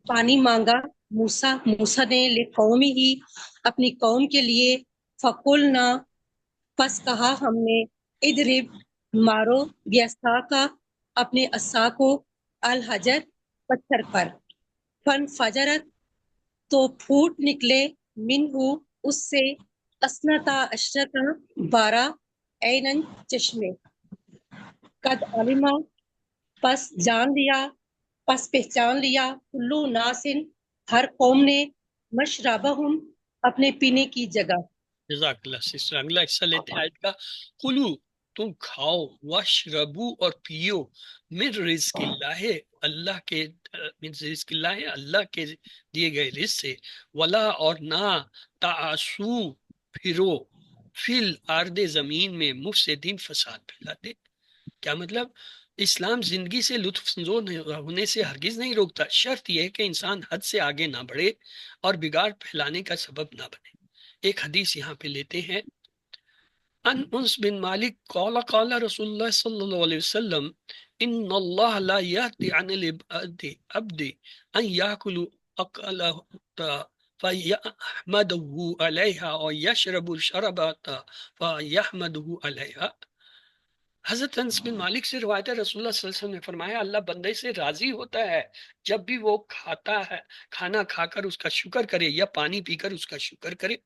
پانی مانگا موسیٰ نے لِقَوْمِهِ، اپنی قوم کے لیے، فَقُلْنَا، پس کہا ہم نے، اِضْرِبْ، مارو، بِعَصَاکَ، اپنے عصا کو، الحجر، پتھر پر، فَانْفَجَرَتْ، تو پھوٹ نکلے، منہ، اس سے، اثنتا عشرۃ، 12، عیناً، چشمے، قد علما، پس پہچان لیا، کلو ناسن، ہر قوم نے، مشربہم، اپنے پینے کی جگہ۔ جزاک اللہ سسٹر۔ اگلا حصہ لیتے ہیں آیت کا۔ کلو، تم کھاؤ، واشربو، اور پیو، من رزق اللہ، اللہ کے من رزق اللہ، اللہ کے دیے گئے رزق سے، ولا، اور نہ، تعاسو، پھرو، فی الارض، زمین میں، مفسدین، فساد پھیلاتے۔ کیا مطلب؟ اسلام زندگی سے لطف اندوز ہونے سے ہرگز نہیں روکتا، شرط یہ ہے کہ انسان حد سے آگے نہ بڑھے اور بگاڑ پھیلانے کا سبب نہ بنے۔ ایک حدیث یہاں پہ لیتے ہیں۔ ان انس بن مالک قال قال رسول اللہ صلی اللہ علیہ وسلم ان اللہ لا یأتی عن العبد ان یاکل اقلہ فیحمده علیہا اور یشرب شربات فیحمده علیہا۔ حضرت انس بن مالک سے روایت ہے، رسول اللہ صلی اللہ علیہ وسلم نے فرمایا اللہ بندے سے راضی ہوتا ہے جب بھی وہ کھاتا ہے، کھانا کھا کر اس کا شکر کرے یا پانی پی کر اس کا شکر کرے۔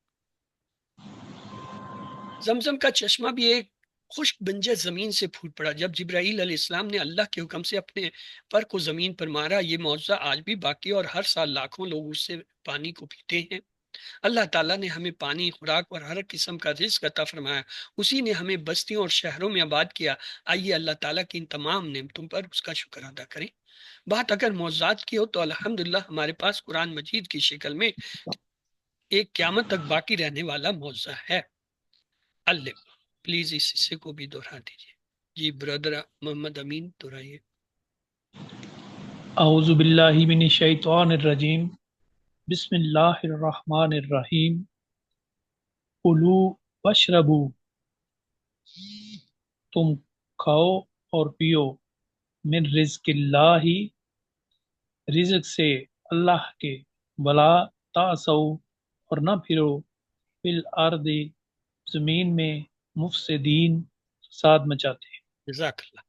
زمزم کا چشمہ بھی ایک خشک بنجر زمین سے پھوٹ پڑا جب جبرائیل علیہ السلام نے اللہ کے حکم سے اپنے پر کو زمین پر مارا۔ یہ معجزہ آج بھی باقی اور ہر سال لاکھوں لوگ اس سے پانی کو پیتے ہیں۔ اللہ تعالیٰ نے ہمیں پانی، خوراک اور ہر قسم کا رزق عطا فرمایا، اسی نے ہمیں بستیوں اور شہروں میں آباد کیا۔ آئیے اللہ تعالیٰ کی ان تمام نعمتوں پر اس کا شکر ادا کریں۔ بات اگر معجزات کی ہو تو الحمدللہ ہمارے پاس قرآن مجید کی شکل میں ایک قیامت تک باقی رہنے والا معجزہ ہے۔ اللہ پلیز اس حصے کو بھی دہرا دیجیے۔ جی برادر محمد امین دہرائیے۔ اعوذ باللہ من الشیطان الرجیم، بسم اللہ الرحمن الرحیم۔ کلو واشربو، تم کھاؤ اور پیو، من رزق اللہ، رزق سے اللہ کے، ولا تعثوا، اور نہ پھرو، فی الارض، زمین میں، مفسدین، فساد مچاتے۔ جزاک اللہ۔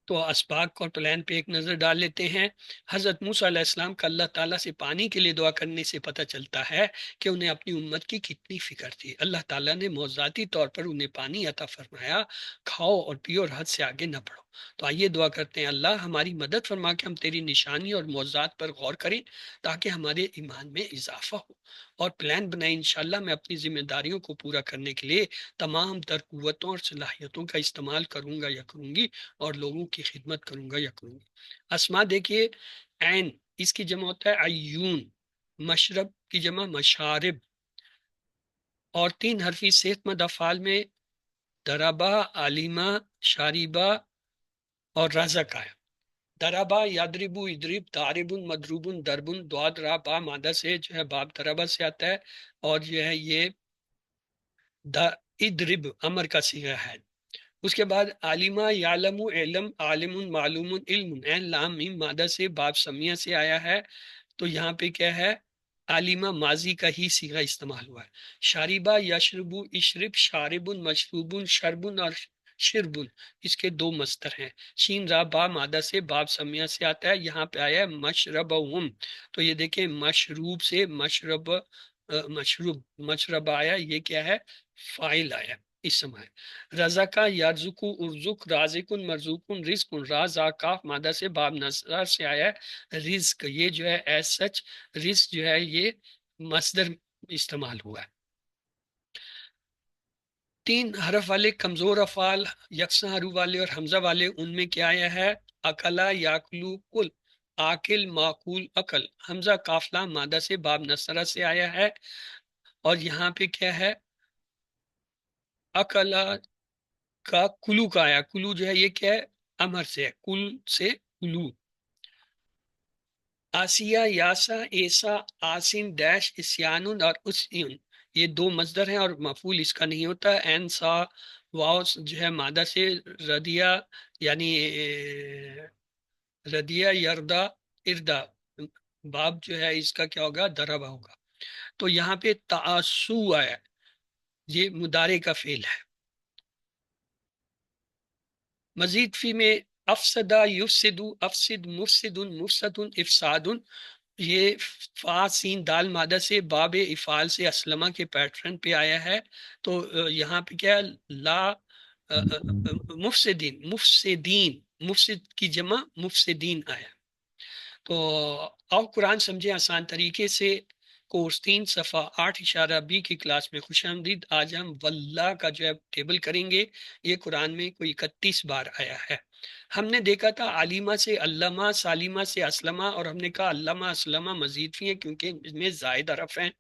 تو اسباق اور پلان پہ ایک نظر ڈال لیتے ہیں۔ حضرت موسیٰ علیہ السلام کا اللہ تعالیٰ سے پانی کے لیے دعا کرنے سے پتہ چلتا ہے کہ انہیں اپنی امت کی کتنی فکر تھی۔ اللہ تعالیٰ نے معجزاتی طور پر انہیں پانی عطا فرمایا، کھاؤ اور پیو اور حد سے آگے نہ بڑھو۔ تو آئیے دعا کرتے ہیں اللہ ہماری مدد فرما کے ہم تیری نشانی اور معجزات پر غور کریں تاکہ ہمارے ایمان میں اضافہ ہو، اور پلان بنائیں انشاءاللہ میں اپنی ذمہ داریوں کو پورا کرنے کے لیے تمام تر قوتوں اور صلاحیتوں کا استعمال کروں گا یا کروں گی، اور لوگوں کی خدمت کروں گا یا کروں گی۔ اسما دیکھیے، عین اس کی جمع ہوتا ہے عیون، مشرب کی جمع مشارب، اور 3 حرفی صحت مند افعال میں دربا، علیمہ، شاریبہ، اور رزق آیا. دربا یادربو ادرب داربن مدروبن دربن دواد را با مادہ سے جو ہے باب دربا سے آتا ہے، اور جو ہے یہ ادرب امر کا صیغہ ہے. اس کے بعد عالمہ یعلم علم عالم معلوم علم عین لام میم مادہ سے باب سمیہ سے آیا ہے. تو یہاں پہ کیا ہے، عالمہ ماضی کا ہی صیغہ استعمال ہوا ہے. شاربہ یشربو اشرب شاربن مشروبن شربن اور شربن اس کے دو مصدر ہیں. شین را با مادہ سے باب سمیہ سے آتا ہے، یہاں پہ آیا ہے مشربہم. تو یہ دیکھیں مشروب سے مشرب آیا، یہ کیا ہے، فاعل آیا اسم ہے. رزقہ یرزقو ارزق رازقن مرزوقن رزقن رازا کاف مادہ سے باب نصر سے آیا ہے رزق. یہ جو ہے ایز سچ رزق جو ہے یہ مصدر استعمال ہوا ہے. 3 حرف والے کمزور افعال یکساں حروف والے اور حمزہ والے، ان میں کیا آیا ہے، اکلا یاکلو کل آکل معقول عقل. حمزہ قافلہ مادہ سے باب نصرہ سے آیا ہے، اور یہاں پہ کیا ہے، اکلا کا کلو کا آیا. کلو جو ہے یہ کیا ہے، امر سے ہے، کل سے کلو. آسیہ یاسا ایسا آسن ڈیش اسیان اور اسیون یہ دو مصدر ہیں، اور مفعول اس کا نہیں ہوتا. این سا واو جو ہے مادہ سے ردیا یعنی ردیا یردا اردا باب جو ہے اس کا کیا ہوگا، دربا ہوگا. تو یہاں پہ تعسو آیا، یہ مضارع کا فعل ہے. مزید فی میں افسدہ یفسدو افسد مفسد مفسد افساد، یہ فا سین دال مادہ سے باب افعال سے اسلمہ کے پیٹرن پہ آیا ہے. تو یہاں پہ کیا لا مفسدین مفسدین مفسد کی جمع مفسدین آیا. تو آؤ قرآن سمجھے آسان طریقے سے. کورس 3 صفحہ 8 کی کلاس میں خوش آمدید. آج ہم واللہ کا جو ہے ٹیبل کریں گے. یہ قرآن میں کوئی 31 بار آیا ہے. ہم نے دیکھا تھا علیمہ سے علامہ، سالمہ سے اسلمہ، اور ہم نے کہا علامہ اسلمہ مزید بھی ہیں کیونکہ اس میں زائد حرف ہیں.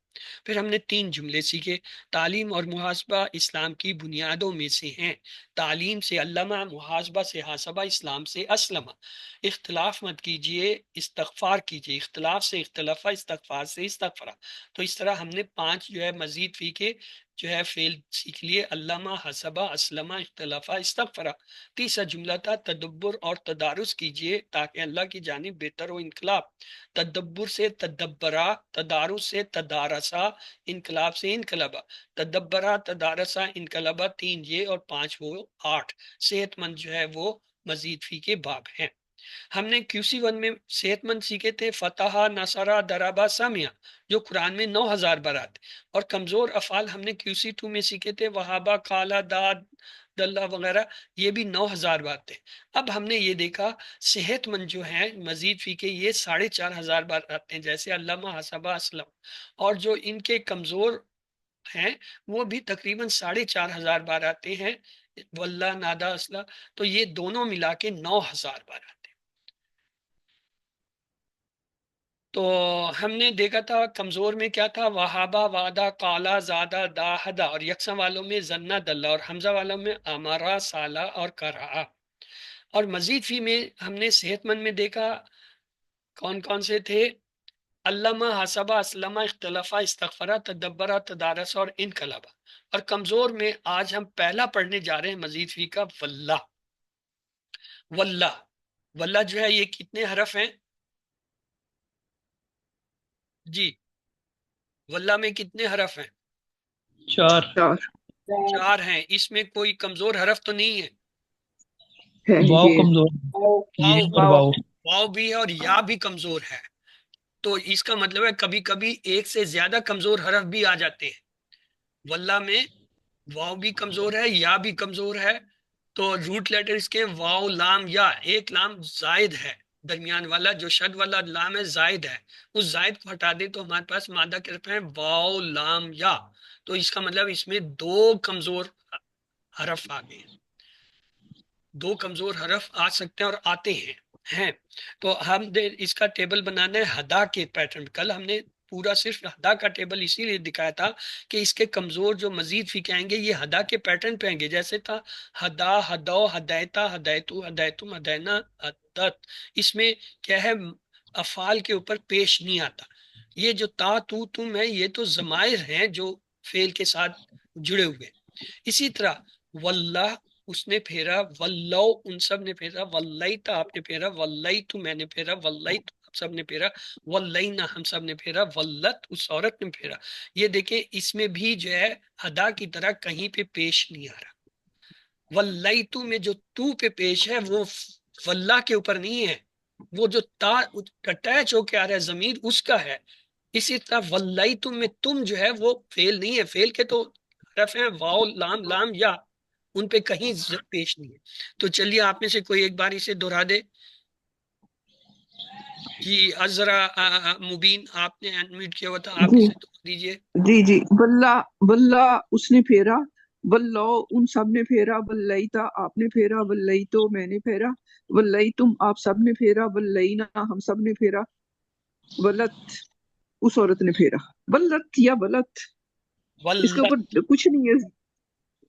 پھر ہم نے 3 جملے سیکھے. تعلیم اور محاسبہ اسلام کی بنیادوں میں سے ہیں. تعلیم سے علامہ، محاسبہ سے حاسبہ، اسلام سے اسلمہ. اختلاف مت کیجئے، استغفار کیجئے. اختلاف سے اختلافہ، استغفار سے استغفرہ. تو اس طرح ہم نے 5 جو ہے مزید فی کے جو ہے فعل سیکھ لیے، علامہ، حسبہ، اسلمہ، اختلافہ، استغفرہ. تیسرا جملہ تھا تدبر اور تدارس کیجئے تاکہ اللہ کی جانب بہتر ہو انقلاب. تدبر سے تدبرہ، تدارس سے تدارسہ، انقلاب سے انقلابہ. تدبرہ، تدارسہ، انقلابہ 3 یہ اور 5 وہ 8. صحت مند جو ہے وہ مزید فی کے باب ہیں. ہم نے QC 1 میں صحت مند سیکھے تھے فتح، نصرہ، دربہ، سامیہ جو قرآن میں 9000 بار آتے. اور کمزور افعال ہم نے QC 2 میں سیکھے تھے وہابہ، کالا، داد، دلہ وغیرہ، یہ بھی 9000 بار تھے. اب ہم نے یہ دیکھا صحت مند جو ہیں مزید فی کے یہ 4500 بار آتے ہیں، جیسے علامہ، حسبہ، اسلم. اور جو ان کے کمزور ہیں وہ بھی تقریباً 4500 بار آتے ہیں، واللہ، نادا، اسلح. تو یہ دونوں ملا کے 9000 بار آتے ہیں. تو ہم نے دیکھا تھا کمزور میں کیا تھا، وہابہ، وعدہ، کالا، زادہ، داہدہ. اور یکساں والوں میں زنہ، دلہ. اور حمزہ والوں میں امارا، سالہ اور کرا. اور مزید فی میں ہم نے صحت مند میں دیکھا کون کون سے تھے، علامہ، حسبہ، اسلمہ، اختلافہ، استغفرہ، تدبرہ، تدارس اور انقلابہ. اور کمزور میں آج ہم پہلا پڑھنے جا رہے ہیں مزید فی کا واللہ. واللہ واللہ جو ہے یہ کتنے حرف ہیں جی، واللہ میں کتنے حرف ہیں؟ 4 4 ہیں. اس میں کوئی کمزور حرف تو نہیں ہے؟ واو کمزور، یہ اور واو. واو بھی ہے اور یا بھی کمزور ہے. تو اس کا مطلب ہے کبھی کبھی ایک سے زیادہ کمزور حرف بھی آ جاتے ہیں. واللہ میں واو بھی کمزور ہے، یا بھی کمزور ہے. تو روٹ لیٹر اس کے واو، لام، یا. ایک لام زائد ہے درمیان والا، جو شد والا لام ہے زائد ہے. اس زائد کو ہٹا دیں تو ہمارے پاس مادہ کے رفع ہے واو، لام، یا. تو اس کا مطلب اس میں 2 کمزور حرف آ گئے، 2 کمزور حرف آ سکتے ہیں اور آتے ہیں. تو ہم اس کا ٹیبل بنانا ہے ہدا کے پیٹرن. کل ہم نے پورا صرف ہدا کا ٹیبل اسی لیے دکھایا تھا کہ اس کے کمزور جو مزید فی کہیں گے یہ ہدا کے پیٹرن پہ آئیں گے، جیسے تھا ہدا، ہدو، ہدایتا، ہدایتو، ہدایتم، ہدینا، ہدت، اس میں کیا ہے افعال کے اوپر پیش نہیں آتا۔ یہ جو تا، تو، تم ہے یہ تو ضمائر ہیں جو فعل کے ساتھ جڑے ہوئے۔ اسی طرح واللہ اس نے پھیرا، واللو ان سب نے پھیرا، واللیتا آپ نے پھیرا، واللیتو میں نے پھیرا، واللیتو آپ سب نے پھیرا، واللینا ہم سب نے پھیرا، واللت اس عورت نے پھیرا۔ یہ دیکھیں اس میں بھی جو ہے ادا کی طرح کہیں پہ پیش نہیں آ رہا۔ واللیتو میں جو تو پہ پیش ہے وہ واللہ کے اوپر نہیں ہے، وہ جو تا اٹیچ ہو کے آ رہا ہے ضمیر اس کا ہے۔ اسی طرح واللیتم میں تم جو ہے وہ فعل نہیں ہے، فعل کے تو حرف ہیں واو، لام، لام، یا، ان پہ کہیں پیش نہیں ہے۔ تو چلیے آپ میں سے کوئی ایک بار اسے دہرا دے جی۔ ازرا مبین آپ نے انمیوٹ کیا ہوا تھا، آپ جی اسے دہرا دیجئے۔ جی جی واللہ واللہ اس نے پھیرا، واللو ان سب نے پھیرا، واللیتا آپ نے پھیرا، واللیتو میں نے پھیرا، واللیتم آپ سب نے پھیرا، واللینا ہم سب نے پھیرا، ولت اس عورت نے پھیرا۔ ولت یا ولت، اس کے اوپر ولت، کچھ نہیں ہے، اس کے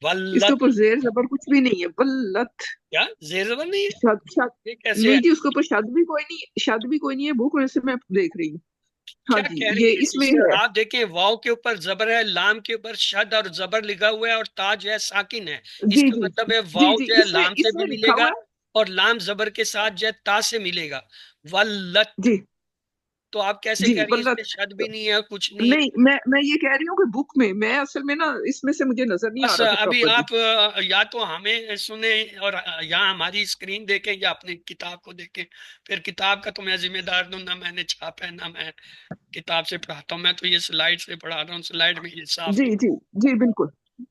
ولت اوپر زیر زبر کچھ بھی نہیں ہے۔ ولت کیا زیر زبر نہیں ہے؟ شد شد یہ کیسے ہے؟ نہیں جی، اس کے اوپر شد بھی کوئی نہیں، شد بھی کوئی نہیں ہے، بک میں سے میں دیکھ رہی ہوں۔ ہاں کیا جی کہہ رہی یہ ہے اس میں سسٹر؟ ہے۔ آپ دیکھیں واو کے اوپر زبر ہے، لام کے اوپر شد اور زبر لکھا ہوا ہے، اور تا جو ہے ساکن ہے۔ اس جی کا جی مطلب ہے جی واو جی جو ہے اس میں لام سے بھی ملے لکھا گا ہوا ہے۔ اور لام زبر کے ساتھ جو ہے تا سے ملے گا، ولت۔ جی تو آپ کیسے جی کہہ رہی ہیں اس میں ولت، شد بھی نہیں ہے کچھ نہیں ہے؟ نہیں میں یہ کہہ رہی ہوں کہ بک میں اصل میں نا اس میں سے مجھے نظر نہیں آ بس رہا تھا ابھی پراپرلی۔ آپ یا تو ہمیں سنیں اور یا ہماری اسکرین دیکھیں یا اپنی کتاب کو دیکھیں۔ پھر کتاب کا تو میں ذمہ دار دوں، نہ میں نے چھاپا ہے نہ میں کتاب سے پڑھاتا ہوں، میں تو یہ سلائیڈ سے پڑھا رہا ہوں، سلائیڈ میں یہ صاف جی ہے۔ جی جی بالکل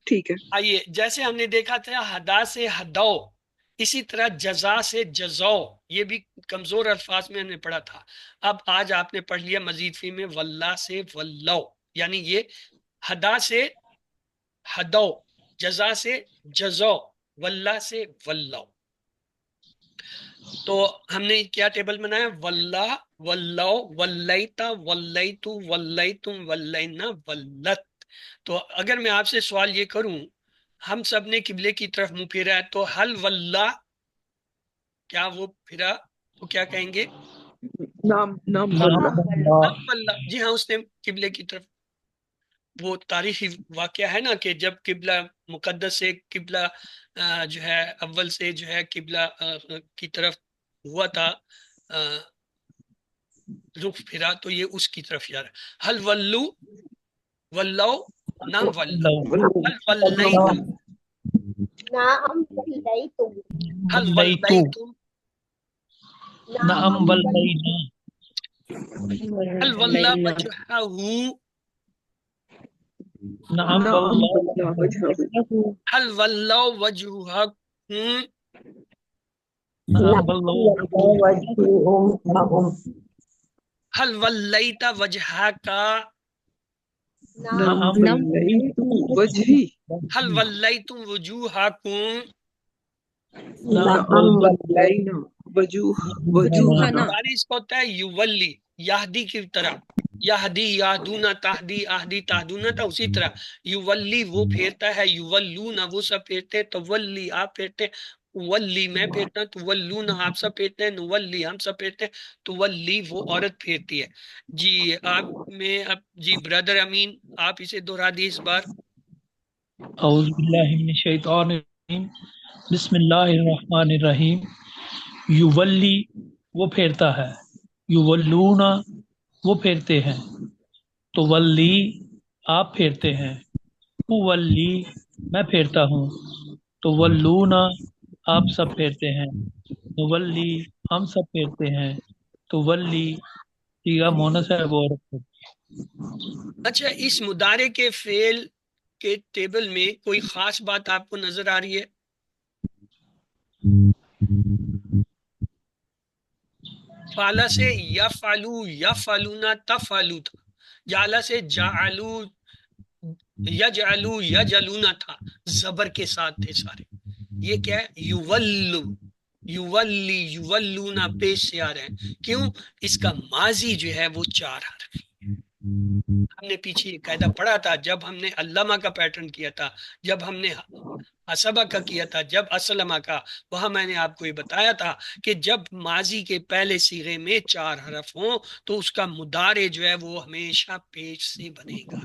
ٹھیک ہے۔ آئیے جیسے ہم نے دیکھا تھا ہدا سے ہدو، اسی طرح جزا سے جزو، یہ بھی کمزور الفاظ میں ہم نے پڑھا تھا۔ اب آج آپ نے پڑھ لیا مزید فی میں واللہ سے ولو، یعنی یہ ہدا سے ہدو، جزا سے جزو، واللہ سے ولو۔ تو ہم نے کیا ٹیبل بنایا؟ واللہ، ولو، ولیتا، ولیتو، ولیتم، ولینا، ولت۔ تو اگر میں آپ سے سوال یہ کروں، ہم سب نے قبلے کی طرف منہ پھیرا ہے، تو حل واللہ کیا وہ پھرا تو کیا کہیں گے؟ نام نام نام واللہ۔ اللہ، حل واللہ، جی ہاں اس نے قبلے کی طرف، وہ تاریخی واقعہ ہے نا کہ جب قبلہ مقدس سے قبلہ جو ہے اول سے جو ہے قبلہ کی طرف ہوا تھا رخ پھرا، تو یہ اس کی طرف جا رہا ہے۔ حل ولو، ولو، نام ولو، حل ولیتم، نعم ولیتم، حل ولیتو، ولیتم، نعم ولینا، حل ولہ وجہہ، نعم نعم واللہ واللہ وجہہ، حل ولو وجہکم، نعم واللہ وجہہم، حل ولیت وجہک، نعم نعم ولیت وجہی، حل ولیتم وجوہکم۔ نعم ولینا وجوہنا۔ باری اس کو ہوتا ہے یولی، یہدی کی طرح، یہدی، یہدونا، تہدی، اہدی، تہدونا تھا، اسی طرح یولی وہ پھیرتا ہے، یولونا وہ سب پھیرتے ہیں، تولی آپ پھیرتے ہیں، ولی میں پھیرتا ہوں، تولونا آپ سب پھیرتے ہیں، نولی ہم سب پھیرتے ہیں، تولی وہ عورت پھیرتی ہے۔ جی آپ میں اب جی برادر امین آپ اسے دہرا دی اس بار۔ اعوذ باللہ من الشیطان الرجیم، بسم اللہ الرحمن الرحیم۔ یولی وہ پھیرتا ہے، یولونا وہ پھیرتے ہیں، تولی آپ پھیرتے ہیں، تولی میں پھیرتا ہوں، تولونا آپ سب پھیرتے ہیں، نولی ہم سب پھیرتے ہیں، تولی صیغہ مونث ہے وہ عورت ہے۔ اچھا اس مضارع کے فعل کے ٹیبل میں کوئی خاص بات آپ کو نظر آ رہی ہے؟ فعلا سے یفعلو، یفعلونا، تفعلو تھا، جعلا سے جعلو، یجعلو، یجعلونا تھا، زبر کے ساتھ تھے سارے۔ یہ کیا ہے؟ یولو، یولی، یولونا پیش سے آ رہے ہیں، کیوں؟ اس کا ماضی جو ہے وہ 4 حرف، ہم نے پیچھے یہ قاعدہ پڑھا تھا جب ہم نے علامہ کا پیٹرن کیا تھا، جب ہم نے حسبہ کا کیا تھا، جب اسلمہ کا، وہاں میں نے آپ کو یہ بتایا تھا کہ جب ماضی کے پہلے صیغے میں 4 حرف ہوں تو اس کا مضارع جو ہے وہ ہمیشہ پیش سے بنے گا.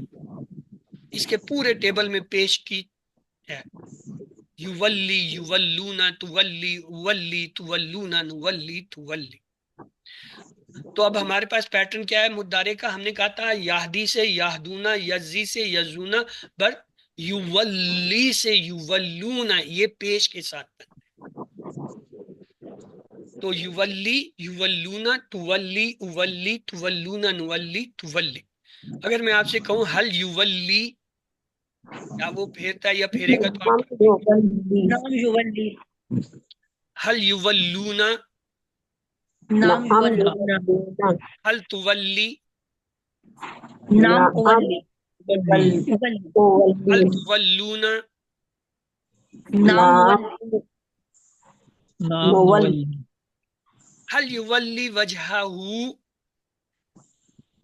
اس کے پورے ٹیبل میں پیش کی ہے، یولی یولون تولی اولی تولون نولی تولی. تو اب ہمارے پاس پیٹرن کیا ہے مضارع کا؟ ہم نے کہا تھا یہدی سے یہدونا، یزی سے یزونا، بر یولی سے یولون، یہ پیش کے ساتھ بنتے ہیں. تو یولی یولونا تولی اولی تولون نولی تولی. اگر میں آپ سے کہوں حل یولی، کیا وہ پھیرتا ہے یا پھیرے گا؟ تو آپ نعم یولی، نام یولی، حل یولونا، نام نعم یولونا، یولون، حل تولی، نام نعم اولی، یولی، اولی، حل اولی، تولون، نام نعم اولی، نام مولی، نولی، حل یولی وجہہ،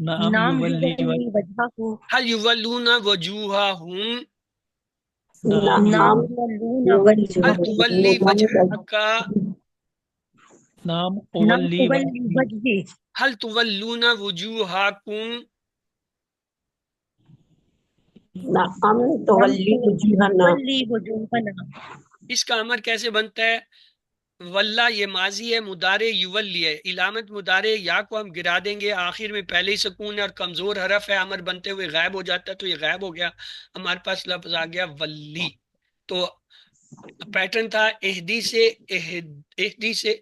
نام نام یولی یولی وجہہ، حل یولون وجوہہم، نام نام نعم یولون یولی وجہہ، حل تولی وجہک، نام نام اولی اولی وجہی، حل تولون وجوہکم، نعم تولی وجوہنا، تولی وجوہنا. اس کا امر کیسے بنتا ہے؟ واللہ یہ ماضی ہے، مضارع یولی ہے، علامت مضارع یا کو ہم گرا دیں گے، آخر میں پہلے ہی سکون ہے اور کمزور حرف ہے، امر بنتے ہوئے غائب ہو جاتا ہے، تو یہ غائب ہو گیا، ہمارے پاس لفظ آ گیا ولی. تو پیٹرن تھا اہدی سے اہدی سے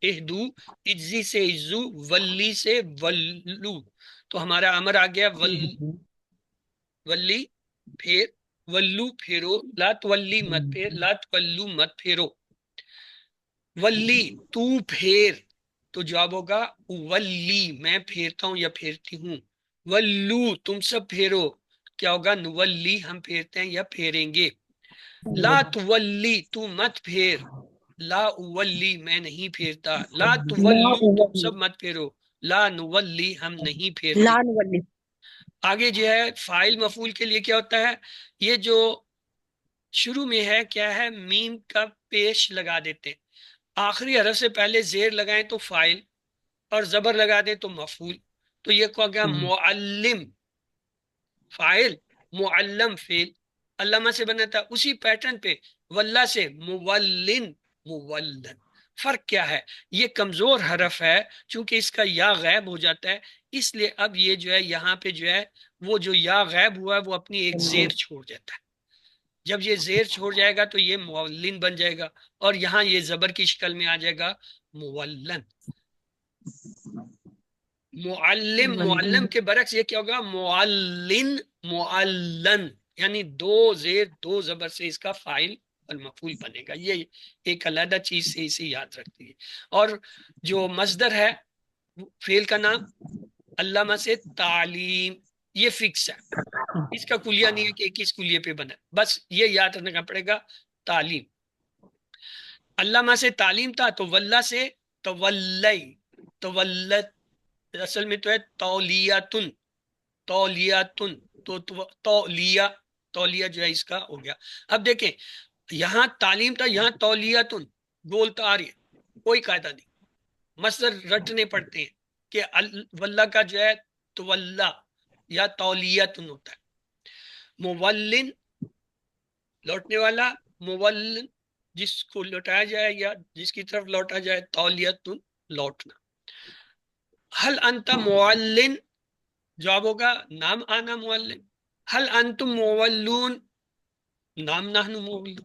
اہدو، اجزی سے اجزو، ولی سے ولو. تو ہمارا امر آ گیا ولی پھر، ولو پھیرو، لا تولی مت پھیر، لا تولو مت پھیرو. ولی تو پھیر، تو جواب ہوگا ولی میں پھیرتا ہوں یا پھیرتی ہوں. ولو تم سب پھیرو، کیا ہوگا؟ نولی ہم پھیرتے ہیں یا پھیریں گے. لا تولی تو مت پھیر، لا اولی میں نہیں پھیرتا. لا لا تولو تم اولی، سب مت پھیرو، لا نولی ہم نہیں پھیرتے. لا نولی، آگے جو ہے فاعل مفعول کے لیے کیا ہوتا ہے؟ یہ جو شروع میں ہے کیا ہے؟ میم کا پیش لگا دیتے ہیں، آخری حرف سے پہلے زیر لگائیں تو فاعل اور زبر لگا دیں تو مفعول. تو یہ کہا گیا معلم فاعل، معلم فعل، علامہ سے بنا تھا اسی پیٹرن پہ، واللہ سے مولن مولن. فرق کیا ہے؟ یہ کمزور حرف ہے، چونکہ اس کا یا غائب ہو جاتا ہے، اس لیے اب یہ جو ہے یہاں پہ جو ہے وہ جو یا غائب ہوا ہے وہ اپنی ایک زیر چھوڑ جاتا ہے. جب یہ زیر چھوڑ جائے گا تو یہ مولن بن جائے گا، اور یہاں یہ زبر کی شکل میں آ جائے گا مولن. معلم، معلم کے برعکس یہ کیا ہوگا؟ معلن معلن، یعنی 2 زیر 2 زبر سے اس کا فاعل اور مفعول بنے گا. یہ ایک علیحدہ چیز سے اسے یاد رکھتی ہے. اور جو مصدر ہے فعل کا نام علامہ سے تعلیم، یہ فکس ہے، اس کا کلیہ نہیں ہے کہ کس کلیے پہ بنا، بس یہ یاد رکھنا پڑے گا تعلیم. علامہ سے تعلیم تھا تو واللہ سے تولی، تولت اصل میں تو ہے تولیاتن، تولیاتن، تو تولیہ، تولیہ جو ہے اس کا ہو گیا. اب دیکھیں یہاں تعلیم تھا، یہاں تولیاتن، بولتا آ رہی ہے، کوئی قاعدہ نہیں، مصدر رٹنے پڑتے ہیں کہ واللہ کا جو ہے تولا یا تولیاتن ہوتا ہے. مولن لوٹنے والا، مولن جس کو لوٹایا جائے یا جس کی طرف لوٹا جائے، تولیتن لوٹنا. حل انت مولن، جواب ہوگا نام آنا مولن. حل انتم مولون، نام نحن مولون.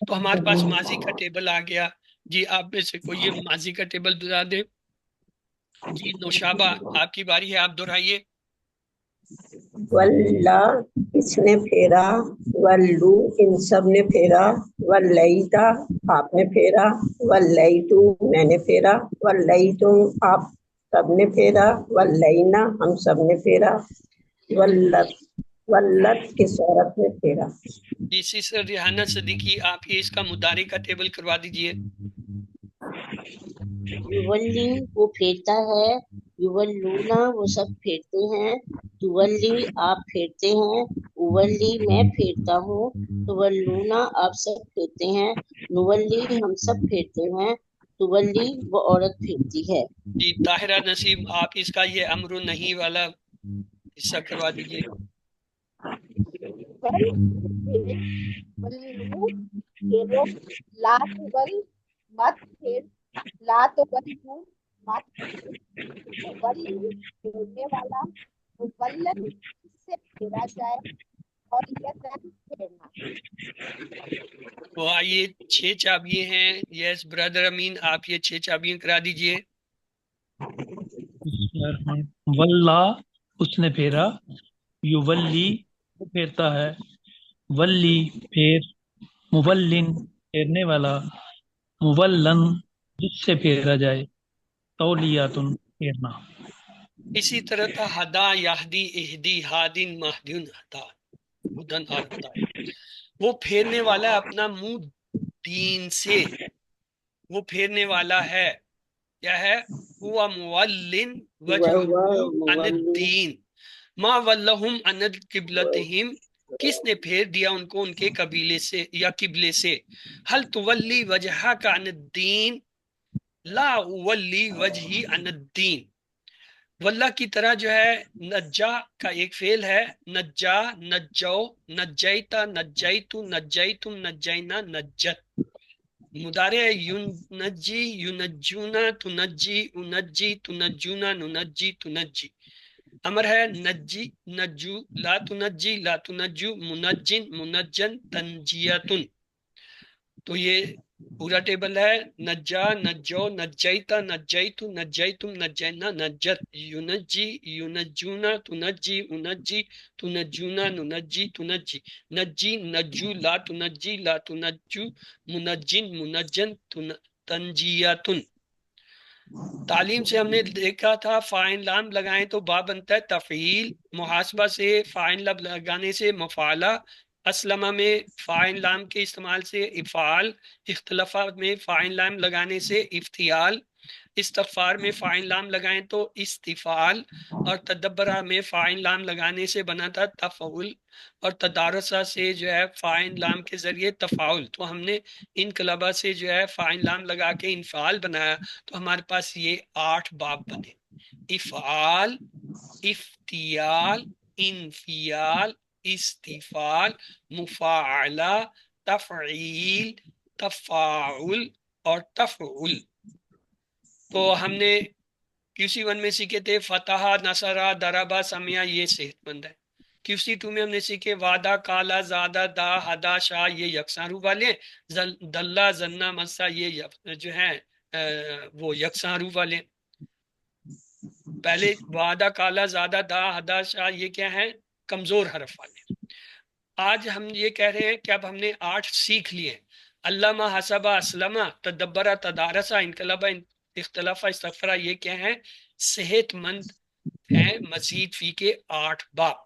تو ہمارے پاس ماضی کا ٹیبل آ گیا. جی آپ میں سے کوئی یہ ماضی کا ٹیبل بتا دے. جی نوشابہ آپ کی باری ہے، آپ دہرائیے. واللہ اس نے پھیرا، ولو ان سب نے پھیرا، ولیتا آپ نے پھیرا، ولیتو میں نے پھیرا، ولیتم آپ سب نے پھیرا، ولینا ہم سب نے پھیرا، ولت ولت کس عورت نے پھیرا. جی سسٹر ریحانہ صدیقی آپ یہ اس کا مضارع کا ٹیبل کروا دیجئے. یولی وہ پھیرتا ہے، یولونا وہ سب پھیرتے ہیں، تولی آپ پھیرتے ہیں، اولی میں پھیرتا ہوں، تولونا آپ سب پھیرتے ہیں، نولی ہم سب پھیرتے ہیں، تولی وہ عورت پھیرتی ہے۔ جی طاہرہ نسیم، آپ اس کا یہ امر نہیں والا حصہ کروا دیجیے گا۔ ولو پھیرو، لا تو ول مت پھیر، لا تو ول مت پھیر، ولی پھیرنے والا، مولن اس سے پھیرا جائے، اور یتن پھیرنا۔ تو آئیے 6 چابیے ہیں، یس برادر امین آپ یہ 6 چابیاں کرا دیجئے۔ واللہ اس نے پھیرا، یولی وہ پھیرتا ہے، ولی پھیر، مولن پھیرنے والا، مولن جس سے پھیرا جائے، تولیاتن پھیرنا۔ اسی طرح تھا ہدا یہدی اہدی ہادن مہدن ہدا ہدن اور ہدایت۔ وہ پھیرنے والا ہے اپنا منہ دین سے، وہ پھیرنے والا ہے کیا ہے؟ ہوا مولن وجہہ عن الدین ما ولہم عن قبلتہم، کس نے پھیر دیا ان کو ان کے قبیلے سے یا قبلے سے؟ حل تولی وجہہ کا عن الدین، لا ولی وجہی عن الدین۔ واللہ کی طرح جو ہے نجا کا ایک فعل ہے، نجا، نجو، نجیتا، نجیتو، نجیتم، نجینا، نجت۔ مضارع ینجی، ینجونا، تنجی، انجی، تنجونا، ننجی، تنجی۔ امر ہے نجی، نجو، لا تنجی، لا تنجو، منجن، منجن، تنجیتن۔ تو یہ پورا ٹیبل ہے، نجا، نجو، نجیتا، نجیتو، نجیتم، نجینا، نجت، ینجی، ینجونا، تنجی، انجی، تنجونا، ننجی، تنجی، نجی، نجو، لا تنجی، لا تنجو، منجن، منجن، تنجیتن۔ تعلیم سے ہم نے دیکھا تھا فاعل لام لگائیں تو با بنتا ہے تفعیل، محاسبہ سے فاعل لام لگانے سے مفعلہ، اسلمہ میں فاعل لام کے استعمال سے افعال، اختلافہ میں فاعل لام لگانے سے افتعال، استغفار میں فاعل لام لگائیں تو استفعال، اور تدبرہ میں فاعل لام لگانے سے بنا تھا تفعول، اور تدارسہ سے جو ہے فاعل لام کے ذریعے تفاعل۔ تو ہم نے انقلابہ سے جو ہے فاعل لام لگا کے انفعال بنایا، تو ہمارے پاس یہ 8 باب بنے، افعال، افتیال، انفیال، استفعال، مفاعلہ، تفعیل، تفاعل اور تفعول۔ تو ہم نے QC1 میں سیکھے تھے فتح، نصرہ، دربہ، سمیا، یہ صحت مند ہے۔ QC2 میں ہم نے سیکھے وعدہ، کالا، زادہ، دا، ہدا، شاہ، یہ یکساں روح والے، دلہ، زنہ، مسا، یہ جو ہیں وہ یکساں روح والے۔ پہلے وعدہ، کالا، زادہ، دا، ہدا، شاہ یہ کیا ہیں؟ کمزور حرف والے۔ آج ہم یہ کہہ رہے ہیں کہ اب ہم نے 8 سیکھ لیے، علامہ، حسبہ، اسلمہ، تدبرہ، تدارسہ، انقلبہ، اختلافہ، استغفرہ، یہ کیا ہیں؟ صحت مند ہیں مزید فی کے 8 باب۔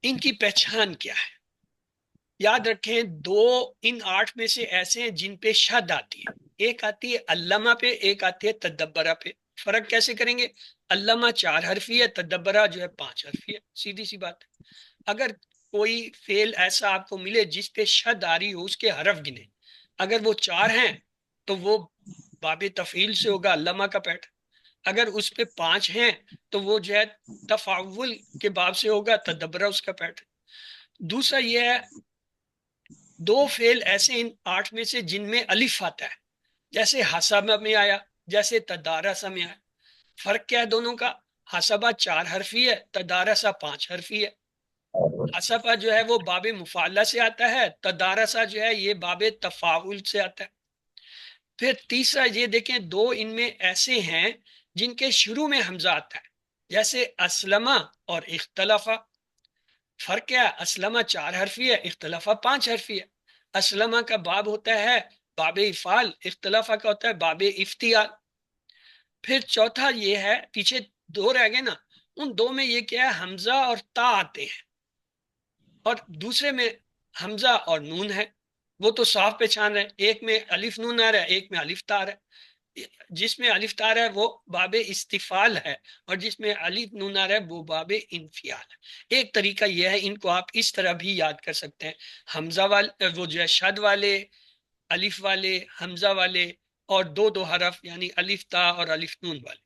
ان کی پہچان کیا ہے؟ یاد رکھیں ان 8 میں سے ایسے ہیں جن پہ شد آتی ہے، ایک آتی ہے علامہ پہ، ایک آتی ہے تدبرہ پہ۔ فرق کیسے کریں گے؟ علامہ 4 حرفی ہے، تدبرہ جو ہے 5 حرفی ہے، سیدھی سی بات ہے۔ اگر کوئی فعل ایسا آپ کو ملے جس پہ شد آ رہی ہو، اس کے حرف گنے، اگر وہ 4 ہیں تو وہ باب تفعیل سے ہوگا، علامہ کا پیٹرن۔ اگر اس پہ 5 ہیں تو وہ جو ہے تفاعل کے باب سے ہوگا، تدبرہ اس کا پیٹرن۔ دوسرا یہ ہے 2 فعل ایسے ان 8 میں سے جن میں الف آتا ہے، جیسے حسبہ میں آیا، جیسے تدارسہ میں آیا۔ فرق کیا ہے دونوں کا؟ حسبہ 4 حرفی ہے، تدارسہ 5 حرفی ہے۔ حسبہ جو ہے وہ باب مفعلہ سے آتا ہے، تدارسہ جو ہے یہ باب تفاعل سے آتا ہے۔ پھر تیسرا یہ دیکھیں 2 ان میں ایسے ہیں جن کے شروع میں حمزہ آتا ہے، جیسے اسلمہ اور اختلافہ۔ فرق کیا ہے؟ اسلمہ 4 حرفی ہے، اختلافہ 5 حرفی ہے۔ اسلمہ کا باب ہوتا ہے باب افعال، اختلافہ کا ہوتا ہے باب افتعال۔ پھر چوتھا یہ ہے، پیچھے 2 رہ گئے نا، ان 2 میں یہ کیا ہے؟ حمزہ اور تا آتے ہیں، اور دوسرے میں حمزہ اور نون ہے، وہ تو صاف پہچان رہے، ایک میں الف نون آ رہا ہے، ایک میں الف تا آ رہا ہے۔ جس میں الف تار ہے وہ باب استفال ہے، اور جس میں الف نون آ رہا ہے وہ باب انفیال ہے۔ ایک طریقہ یہ ہے، ان کو آپ اس طرح بھی یاد کر سکتے ہیں، حمزہ والے وہ جو ہے شد والے، الف والے، حمزہ والے، اور دو حرف یعنی الف تا اور الف نون والے۔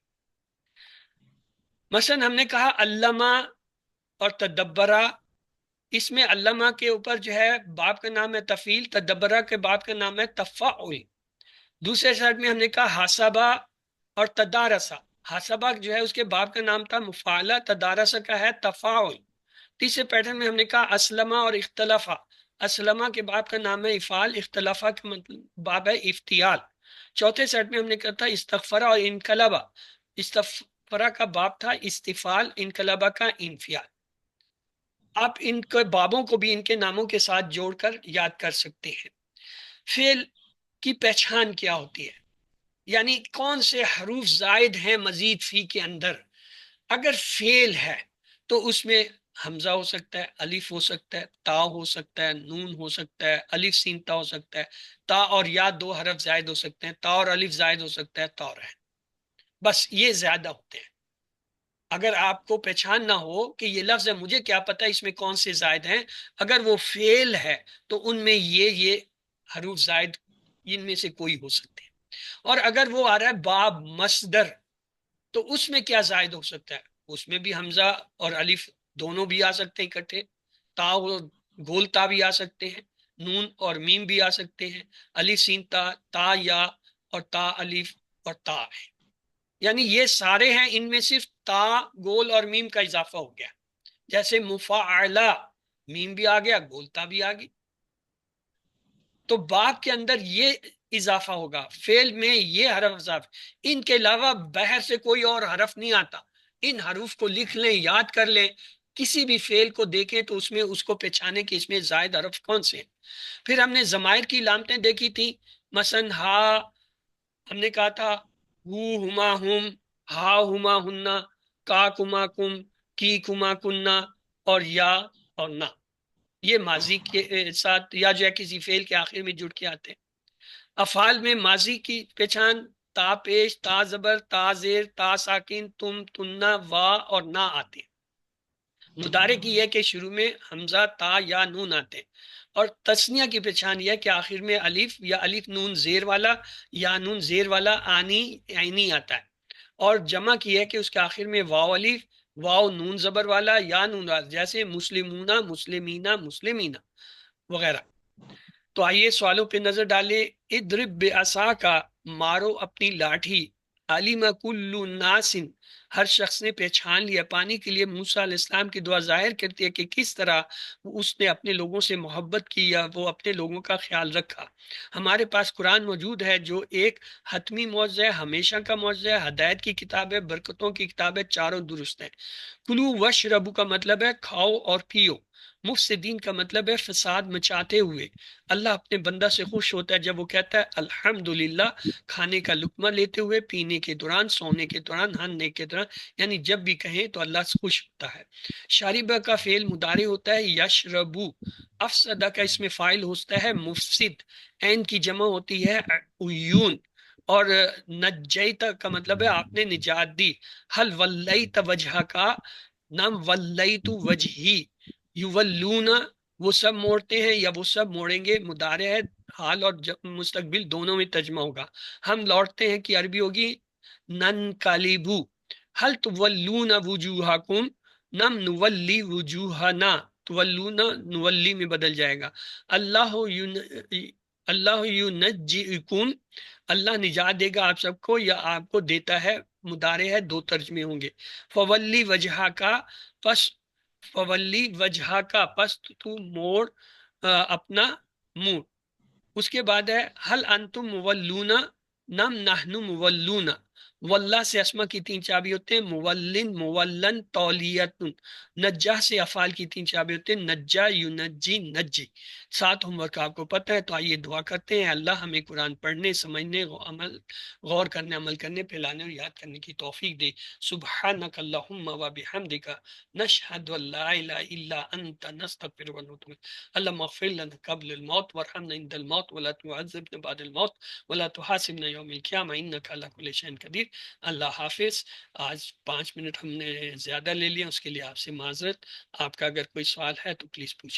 مثلا ہم نے کہا علامہ اور تدبرہ، اس میں علامہ کے اوپر جو ہے باب کا نام ہے تفعیل، تدبرہ کے باب کا نام ہے تفعل۔ دوسرے سائڈ میں ہم نے کہا حاسبہ اور تدارسہ، حاسبہ جو ہے اس کے باب کا نام تھا مفعلہ، تدارسہ کا ہے تفاعل۔ تیسرے پیٹرن میں ہم نے کہا اسلمہ اور اختلافہ، اسلمہ کے باب کا نام ہے افعال، اختلافہ کا باب ہے افتیال۔ چوتھے سیٹ میں ہم نے کہا تھا استغفرہ اور انقلبہ، استغفرہ کا باب تھا استفعال، انقلبہ کا انفعال۔ آپ ان کے بابوں کو بھی ان کے ناموں کے ساتھ جوڑ کر یاد کر سکتے ہیں۔ فعل کی پہچان کیا ہوتی ہے، یعنی کون سے حروف زائد ہیں مزید فی کے اندر۔ اگر فعل ہے تو اس میں حمزہ ہو سکتا ہے، الف ہو سکتا ہے، تا ہو سکتا ہے، نون ہو سکتا ہے، الف سین تا ہو سکتا ہے، تا اور یا دو حرف زائد ہو سکتے ہیں، تا اور الف زائد ہو سکتا ہے، تا اور ہے، بس یہ زیادہ ہوتے ہیں۔ اگر آپ کو پہچان نہ ہو کہ یہ لفظ ہے، مجھے کیا پتہ اس میں کون سے زائد ہیں، اگر وہ فعل ہے تو ان میں یہ حروف زائد ان میں سے کوئی ہو سکتے ہیں۔ اور اگر وہ آ رہا ہے باب مصدر تو اس میں کیا زائد ہو سکتا ہے، اس میں بھی حمزہ اور الف دونوں بھی آ سکتے ہیں اکٹھے، تا اور گول تا بھی آ سکتے ہیں، نون اور میم بھی آ سکتے ہیں، الف سین تا، تا یا اور تا الف اور تا ہے، یعنی یہ سارے ہیں، ان میں صرف تا گول اور میم کا اضافہ ہو گیا، جیسے مفاعلہ میم بھی آ گیا گول تا بھی آ گئی، تو باب کے اندر یہ اضافہ ہوگا، فعل میں یہ حرف اضافہ، ان کے علاوہ بہر سے کوئی اور حرف نہیں آتا۔ ان حروف کو لکھ لیں، یاد کر لیں، کسی بھی فعل کو دیکھیں تو اس میں اس کو پہچانے کہ اس میں زائد حرف کون سے ہیں۔ پھر ہم نے ضمائر کی علامتیں دیکھی تھی، مثلا ہا ہم نے کہا تھا ہو ہما ہم، ہا ہما ہننا، کا کما کم، کی کما کننا، اور یا اور نہ، یہ ماضی کے ساتھ یا جو ہے کسی فعل کے آخر میں جڑ کے آتے ہیں۔ افعال میں ماضی کی پہچان تا پیش، تا زبر، تا زیر، تا ساکن، تم، تننا، وا اور نہ آتے ہیں۔ مضارع کی یہ کہ شروع میں حمزہ تا یا نون آتے ہیں، اور تثنیہ کی پہچان یہ کہ آخر میں الف یا الف نون زیر والا یا نون زیر والا آنی عینی آتا ہے، اور جمع کی ہے کہ اس کے آخر میں واو الف، واو نون زبر والا یا نون والا، جیسے مسلمونہ، مسلمینہ، مسلمینہ وغیرہ۔ تو آئیے سوالوں پہ نظر ڈالیں۔ اضرب بعصاک، مارو اپنی لاٹھی، علم کل ناس، ہر شخص نے پہچان لیا۔ پانی کے لیے موسیٰ علیہ السلام کی دعا ظاہر کرتی ہے کہ کس طرح اس نے اپنے لوگوں سے محبت کی یا وہ اپنے لوگوں کا خیال رکھا۔ ہمارے پاس قرآن موجود ہے جو ایک حتمی معجزہ ہے، ہمیشہ کا معجزہ ہے، ہدایت کی کتاب ہے، برکتوں کی کتاب ہے، چاروں درست ہیں۔ کلو وشربو کا مطلب ہے کھاؤ اور پیو، مفسدین کا مطلب ہے فساد مچاتے ہوئے۔ اللہ اپنے بندہ سے خوش ہوتا ہے جب وہ کہتا ہے الحمدللہ، کھانے کا لقمہ لیتے ہوئے، پینے کے دوران، سونے کے دوران، ہننے کے دوران، یعنی جب بھی کہیں تو اللہ سے خوش ہوتا ہے۔ شاربہ کا فعل مضارع ہوتا ہے یشربو، افسدہ کا اس میں فاعل ہوتا ہے مفسد، عین کی جمع ہوتی ہے عیون، اور نجیت کا مطلب ہے آپ نے نجات دی۔ حل ولیت وجہ کا نام ولیت وجہی، یولون وہ سب موڑتے ہیں یا وہ سب موڑیں گے، مضارع ہے، حال اور مستقبل دونوں میں ترجمہ ہوگا۔ ہم لوٹتے ہیں کہ عربی ہوگی ننقلبو، حل تولون وجوہکم، نم نولی وجوہنا، تولون نولی میں بدل جائے گا۔ اللہ ینجئکم، اللہ نجات دے گا آپ سب کو یا آپ کو دیتا ہے، مضارع ہے، دو ترجمے ہوں گے۔ فولی وجہ کا، پس فولی وجہ کا، پس تو موڑ اپنا منہ۔ اس کے بعد ہے حل انتم مولون، نم نحن مولون، واللہ سے اسما کی 3 چابی ہوتے ہیں، مولن، مولن، تولیت۔ نجاح سے افعال کی 3 چابی ہوتے ہیں، نجا، ینجی، نجی۔ 7 ہوم ورک آپ کو پتہ ہے، تو آئیے دعا کرتے ہیں اللہ ہمیں قرآن پڑھنے، سمجھنے، غور کرنے، عمل کرنے، پھیلانے اور یاد کرنے کی توفیق دے۔ سبحانک اللہم و بحمدک نشہد ان لا الہ الا انت نستغفرک ونتوب الیک۔ اللہم اغفر لنا قبل الموت وارحمنا عند الموت ولا تعذبنا بعد الموت ولا تحاسبنا یوم القیامہ انک علی کل شیء قدیر۔ اللہ حافظ۔ آج 5 منٹ ہم نے زیادہ لے لیا، اس کے لیے آپ سے معذرت۔ آپ کا اگر کوئی سوال ہے تو پلیز پوچھیں۔